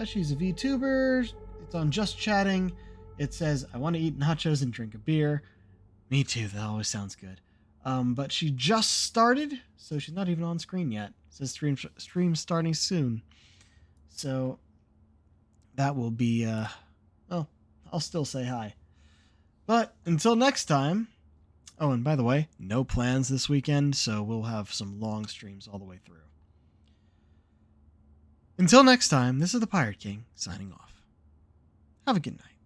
She's a VTuber. It's on Just Chatting. It says, I want to eat nachos and drink a beer. Me too. That always sounds good. But she just started, so she's not even on screen yet. It says stream starting soon. So that will be, well, I'll still say hi. But until next time. Oh, and by the way, no plans this weekend, so we'll have some long streams all the way through. Until next time, this is the Pirate King signing off. Have a good night.